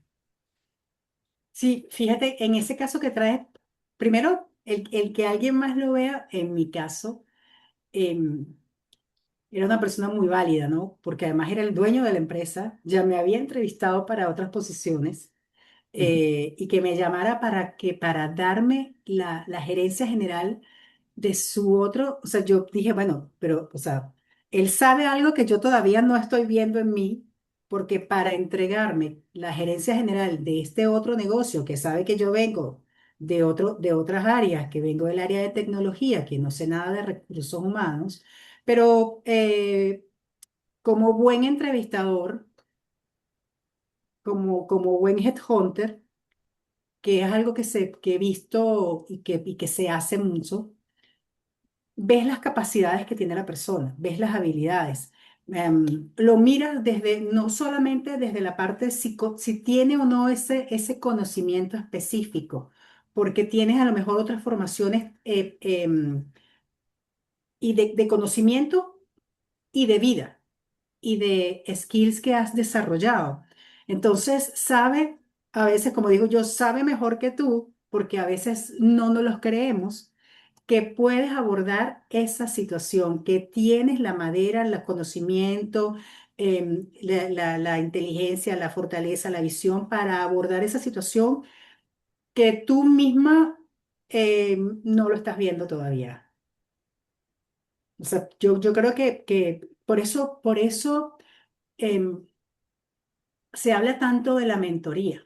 [SPEAKER 2] Sí, fíjate, en ese caso que traes, primero, el que alguien más lo vea, en mi caso, em, era una persona muy válida, ¿no? Porque además era el dueño de la empresa, ya me había entrevistado para otras posiciones y que me llamara para darme la gerencia general de su otro, o sea, yo dije, bueno, pero, o sea, él sabe algo que yo todavía no estoy viendo en mí, porque para entregarme la gerencia general de este otro negocio, que sabe que yo vengo de otras áreas, que vengo del área de tecnología, que no sé nada de recursos humanos, pero como buen entrevistador, como buen headhunter, que es algo que he visto y que se hace mucho, ves las capacidades que tiene la persona, ves las habilidades. Lo miras desde, no solamente desde la parte si tiene o no ese conocimiento específico, porque tienes a lo mejor otras formaciones y de conocimiento y de vida y de skills que has desarrollado. Entonces, sabe, a veces, como digo yo, sabe mejor que tú, porque a veces no nos los creemos, que puedes abordar esa situación, que tienes la madera, el conocimiento, la inteligencia, la fortaleza, la visión para abordar esa situación que tú misma no lo estás viendo todavía. O sea, yo creo que por eso em, se habla tanto de la mentoría,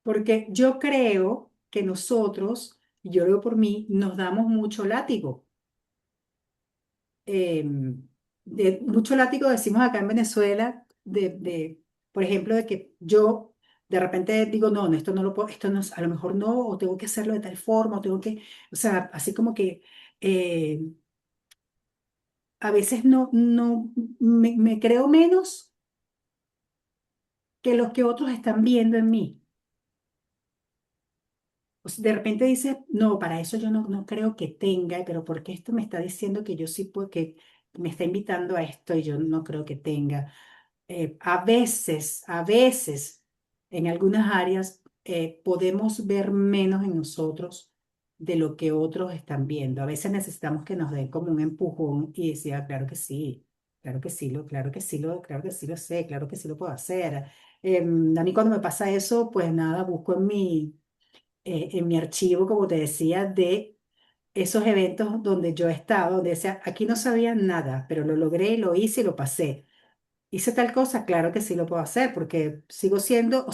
[SPEAKER 2] porque yo creo que nosotros, y yo lo veo por mí, nos damos mucho látigo. Mucho látigo decimos acá en Venezuela, por ejemplo, de que yo de repente digo, no, no, esto no lo puedo, esto no, a lo mejor no, o tengo que hacerlo de tal forma, o tengo que, o sea, así como que eh, a veces no, me creo menos que los que otros están viendo en mí. O sea, de repente dices, no, para eso yo no creo que tenga, pero porque esto me está diciendo que yo sí puedo, que me está invitando a esto y yo no creo que tenga. A veces, en algunas áreas, podemos ver menos en nosotros de lo que otros están viendo. A veces necesitamos que nos den como un empujón y decir, "Ah, claro que sí, claro que sí lo sé, claro que sí lo puedo hacer". A mí cuando me pasa eso, pues nada, busco en mi archivo, como te decía, de esos eventos donde yo he estado, donde decía, aquí no sabía nada, pero lo logré, lo hice y lo pasé. Hice tal cosa, claro que sí lo puedo hacer, porque sigo siendo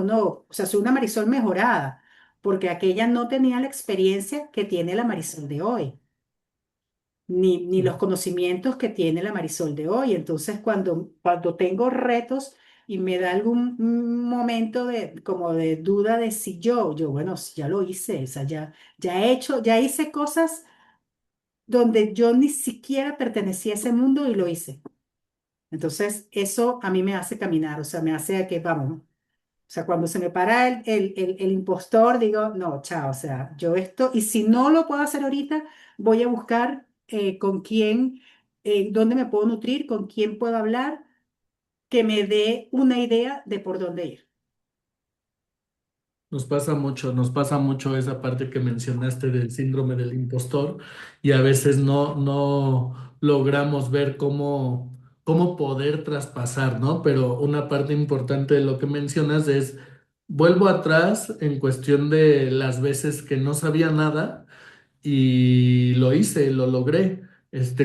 [SPEAKER 2] no, o sea, soy una Marisol mejorada, porque aquella no tenía la experiencia que tiene la Marisol de hoy, ni los conocimientos que tiene la Marisol de hoy. Entonces, cuando tengo retos y me da algún momento como de duda de si bueno, si ya lo hice, o sea, ya hice cosas donde yo ni siquiera pertenecía a ese mundo y lo hice. Entonces, eso a mí me hace caminar, o sea, me hace que, vamos, o sea, cuando se me para el impostor, digo, no, chao, o sea, yo esto, y si no lo puedo hacer ahorita, voy a buscar con quién, dónde me puedo nutrir, con quién puedo hablar, que me dé una idea de por dónde ir.
[SPEAKER 1] Nos pasa mucho esa parte que mencionaste del síndrome del impostor y a veces no logramos ver cómo poder traspasar, ¿no? Pero una parte importante de lo que mencionas es, vuelvo atrás en cuestión de las veces que no sabía nada y lo hice, lo logré,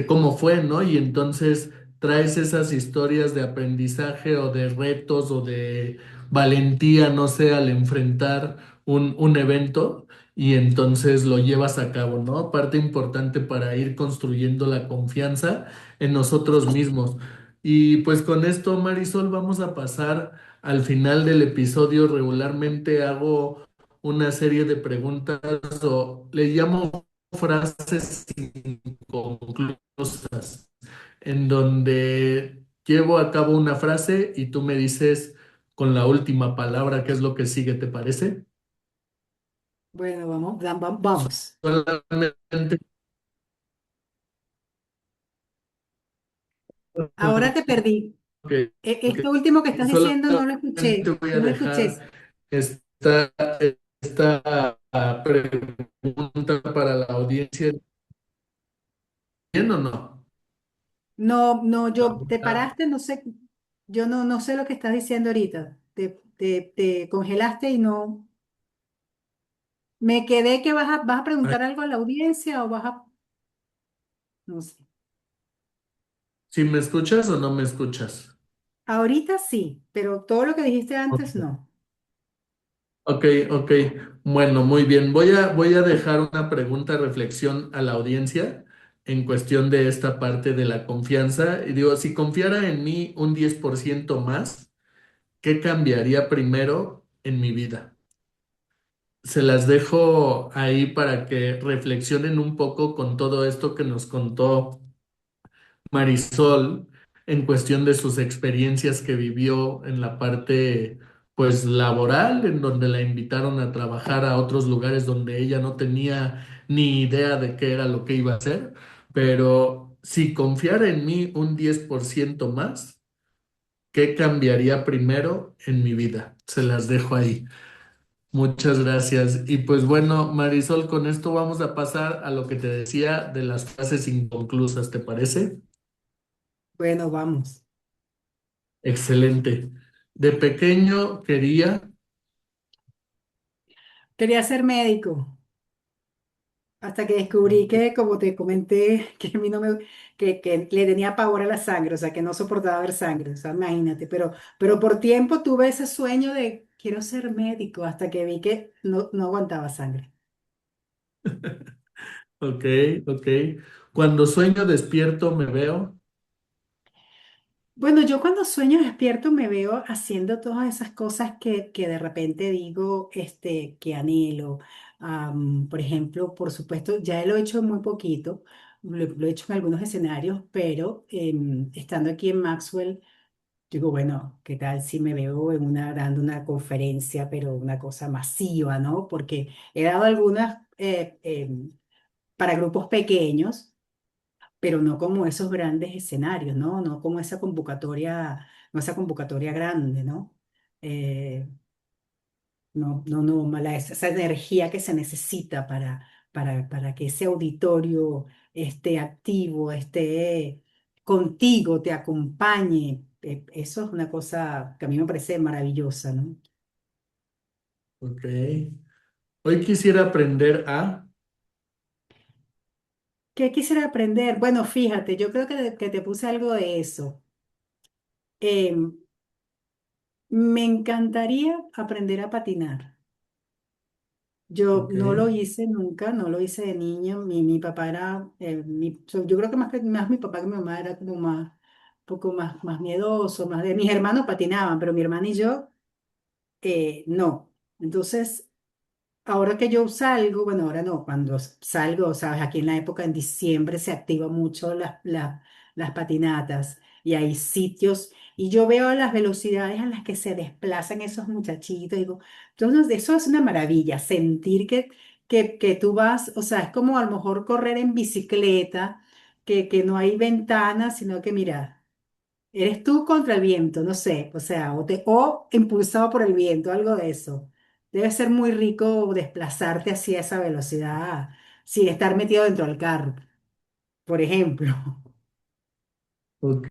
[SPEAKER 1] cómo fue, ¿no? Y entonces traes esas historias de aprendizaje o de retos o de valentía, no sé, al enfrentar un evento y entonces lo llevas a cabo, ¿no? Parte importante para ir construyendo la confianza en nosotros mismos. Y pues con esto, Marisol, vamos a pasar al final del episodio. Regularmente hago una serie de preguntas o le llamo frases inconclusas, en donde llevo a cabo una frase y tú me dices con la última palabra qué es lo que sigue, ¿te parece?
[SPEAKER 2] Bueno, vamos.
[SPEAKER 1] Solamente,
[SPEAKER 2] Ahora te perdí.
[SPEAKER 1] ok, ok.
[SPEAKER 2] Esto último que estás diciendo no lo
[SPEAKER 1] Solamente
[SPEAKER 2] escuché,
[SPEAKER 1] voy a
[SPEAKER 2] no lo escuché.
[SPEAKER 1] dejar esta, esta pregunta para la audiencia. ¿Bien o no?
[SPEAKER 2] No, no, te paraste, no sé, yo no sé lo que estás diciendo ahorita. Te congelaste y no. Me quedé que vas a preguntar algo a la audiencia o vas a. No sé.
[SPEAKER 1] ¿Si me escuchas o no me escuchas?
[SPEAKER 2] Ahorita sí, pero todo lo que dijiste antes no.
[SPEAKER 1] Ok, ok. Bueno, muy bien. Voy a dejar una pregunta de reflexión a la audiencia en cuestión de esta parte de la confianza. Y digo, si confiara en mí un 10% más, ¿qué cambiaría primero? en mi vida. Se las dejo ahí para que reflexionen un poco con todo esto que nos contó Marisol en cuestión de sus experiencias que vivió en la parte pues laboral, en donde la invitaron a trabajar a otros lugares donde ella no tenía ni idea de qué era lo que iba a hacer, pero si confiara en mí un 10% más, ¿qué cambiaría primero en mi vida? Se las dejo ahí. Muchas gracias. Y pues bueno, Marisol, con esto vamos a pasar a lo que te decía de las frases inconclusas, ¿te parece?
[SPEAKER 2] Bueno, vamos.
[SPEAKER 1] Excelente. De pequeño quería,
[SPEAKER 2] Quería ser médico hasta que descubrí que, como te comenté, que a mí no me, que le tenía pavor a la sangre, o sea, que no soportaba ver sangre, o sea, imagínate, pero por tiempo tuve ese sueño de quiero ser médico hasta que vi que no aguantaba sangre.
[SPEAKER 1] ok, ok. Cuando sueño despierto me veo,
[SPEAKER 2] Bueno, yo cuando sueño despierto me veo haciendo todas esas cosas que de repente digo, que anhelo. Por ejemplo, por supuesto, ya lo he hecho muy poquito, lo he hecho en algunos escenarios, pero estando aquí en Maxwell, digo, bueno, ¿qué tal si me veo dando una conferencia, pero una cosa masiva, ¿no? Porque he dado algunas para grupos pequeños, pero no como esos grandes escenarios, ¿no? No como esa convocatoria, no esa convocatoria grande, ¿no? Eh, esa energía que se necesita para que ese auditorio esté activo, esté contigo, te acompañe. Eso es una cosa que a mí me parece maravillosa, ¿no?
[SPEAKER 1] ok. Hoy quisiera aprender a,
[SPEAKER 2] ¿Qué quisiera aprender? Bueno, fíjate, yo creo que te puse algo de eso. Em, Me encantaría aprender a patinar. Yo
[SPEAKER 1] ok,
[SPEAKER 2] no lo hice nunca, no lo hice de niño. Mi papá era, yo creo que más mi papá que mi mamá era como más, un poco más miedoso, más de mis hermanos patinaban, pero mi hermana y yo no. Entonces, ahora que yo salgo, bueno, ahora no, cuando salgo, sabes, aquí en la época, en diciembre, se activan mucho las patinatas y hay sitios, y yo veo las velocidades a las que se desplazan esos muchachitos, digo, entonces eso es una maravilla, sentir que tú vas, o sea, es como a lo mejor correr en bicicleta, que no hay ventanas, sino que mira. Eres tú contra el viento, no sé, o sea, o impulsado por el viento, algo de eso. Debe ser muy rico desplazarte hacia esa velocidad sin estar metido dentro del carro, por ejemplo.
[SPEAKER 1] ok.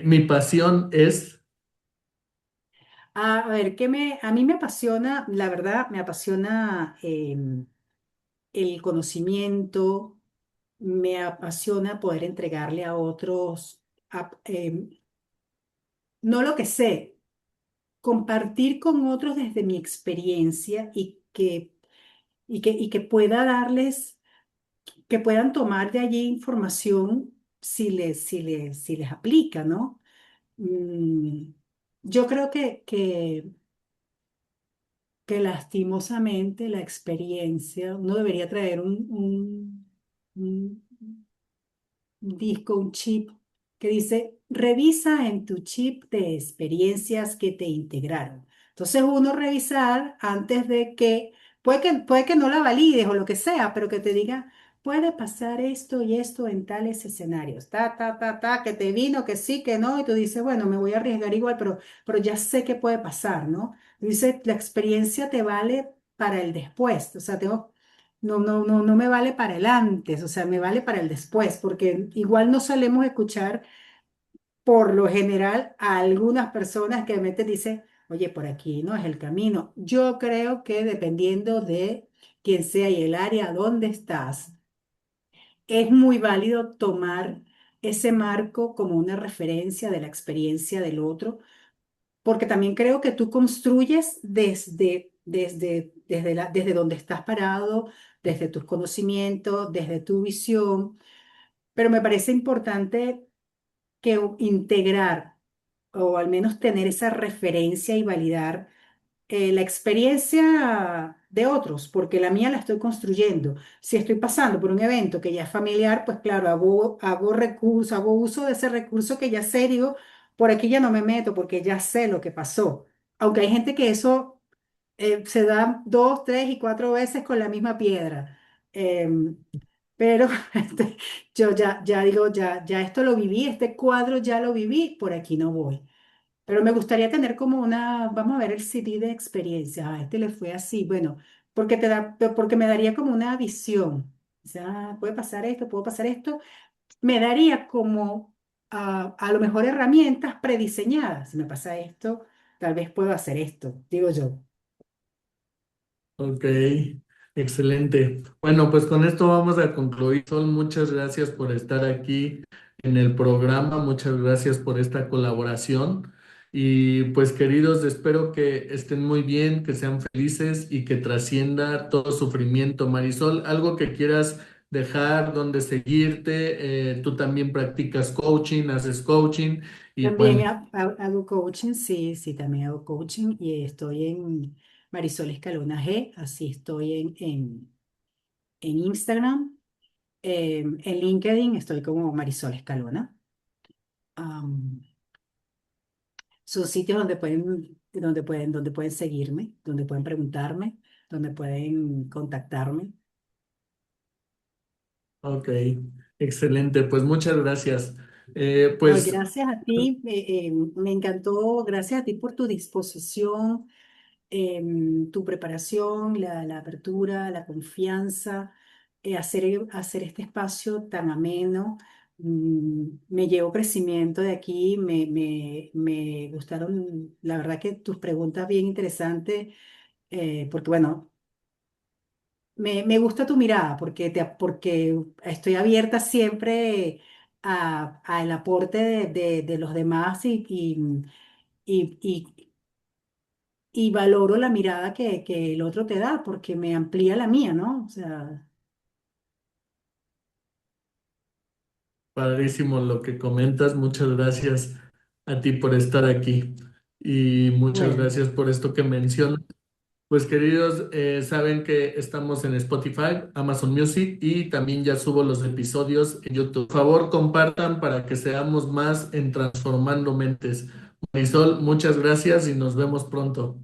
[SPEAKER 1] Mi pasión es,
[SPEAKER 2] A ver, a mí me apasiona, la verdad, me apasiona el conocimiento, me apasiona poder entregarle a otros, no lo que sé, compartir con otros desde mi experiencia y que pueda darles, que puedan tomar de allí información si les aplica, ¿no? Mm, yo creo que lastimosamente la experiencia, uno debería traer un disco, un chip que dice, revisa en tu chip de experiencias que te integraron. Entonces uno revisar antes de que, puede que no la valides o lo que sea, pero que te diga, puede pasar esto y esto en tales escenarios, que te vino, que sí, que no, y tú dices, bueno, me voy a arriesgar igual, pero ya sé que puede pasar, ¿no? Dice, la experiencia te vale para el después, o sea, no me vale para el antes, o sea, me vale para el después, porque igual no solemos escuchar por lo general a algunas personas que de repente dicen, oye, por aquí no es el camino. Yo creo que dependiendo de quién sea y el área donde estás, es muy válido tomar ese marco como una referencia de la experiencia del otro, porque también creo que tú construyes desde donde estás parado, desde tus conocimientos, desde tu visión, pero me parece importante que integrar o al menos tener esa referencia y validar. la experiencia de otros, porque la mía la estoy construyendo. Si estoy pasando por un evento que ya es familiar, pues claro, hago recurso, hago uso de ese recurso que ya sé, digo, por aquí ya no me meto porque ya sé lo que pasó. Aunque hay gente que eso se da dos, tres y cuatro veces con la misma piedra. Em, pero yo ya digo, ya esto lo viví, este cuadro ya lo viví, por aquí no voy. Pero me gustaría tener como una, vamos a ver el CD de experiencia. A este le fue así, bueno, porque me daría como una visión. O sea, puede pasar esto, puedo pasar esto. Me daría como a lo mejor herramientas prediseñadas. Si me pasa esto, tal vez puedo hacer esto, digo yo.
[SPEAKER 1] Ok, excelente. Bueno, pues con esto vamos a concluir. Sol, muchas gracias por estar aquí en el programa, muchas gracias por esta colaboración. Y pues queridos, espero que estén muy bien, que sean felices y que trascienda todo sufrimiento. Marisol, algo que quieras dejar, donde seguirte, tú también practicas coaching, haces coaching y
[SPEAKER 2] También
[SPEAKER 1] bueno,
[SPEAKER 2] hago coaching, sí, sí, también hago coaching y estoy en Marisol Escalona G, así estoy en Instagram, en LinkedIn estoy como Marisol Escalona. Am, Son sitios donde pueden seguirme, donde pueden preguntarme, donde pueden contactarme.
[SPEAKER 1] ok, excelente, pues muchas gracias.
[SPEAKER 2] No, y
[SPEAKER 1] Pues
[SPEAKER 2] gracias a ti, me encantó, gracias a ti por tu disposición, tu preparación, la apertura, la confianza, hacer este espacio tan ameno. Me llevo crecimiento de aquí, me gustaron, la verdad que tus preguntas bien interesantes, porque bueno, me gusta tu mirada, porque estoy abierta siempre al aporte de los demás y, y, y valoro la mirada que el otro te da porque me amplía la mía, ¿no? O sea,
[SPEAKER 1] padrísimo lo que comentas, muchas gracias a ti por estar aquí y muchas
[SPEAKER 2] bueno,
[SPEAKER 1] gracias por esto que mencionas. Pues queridos, saben que estamos en Spotify, Amazon Music y también ya subo los episodios en YouTube. Por favor, compartan para que seamos más en Transformando Mentes. Marisol, muchas gracias y nos vemos pronto.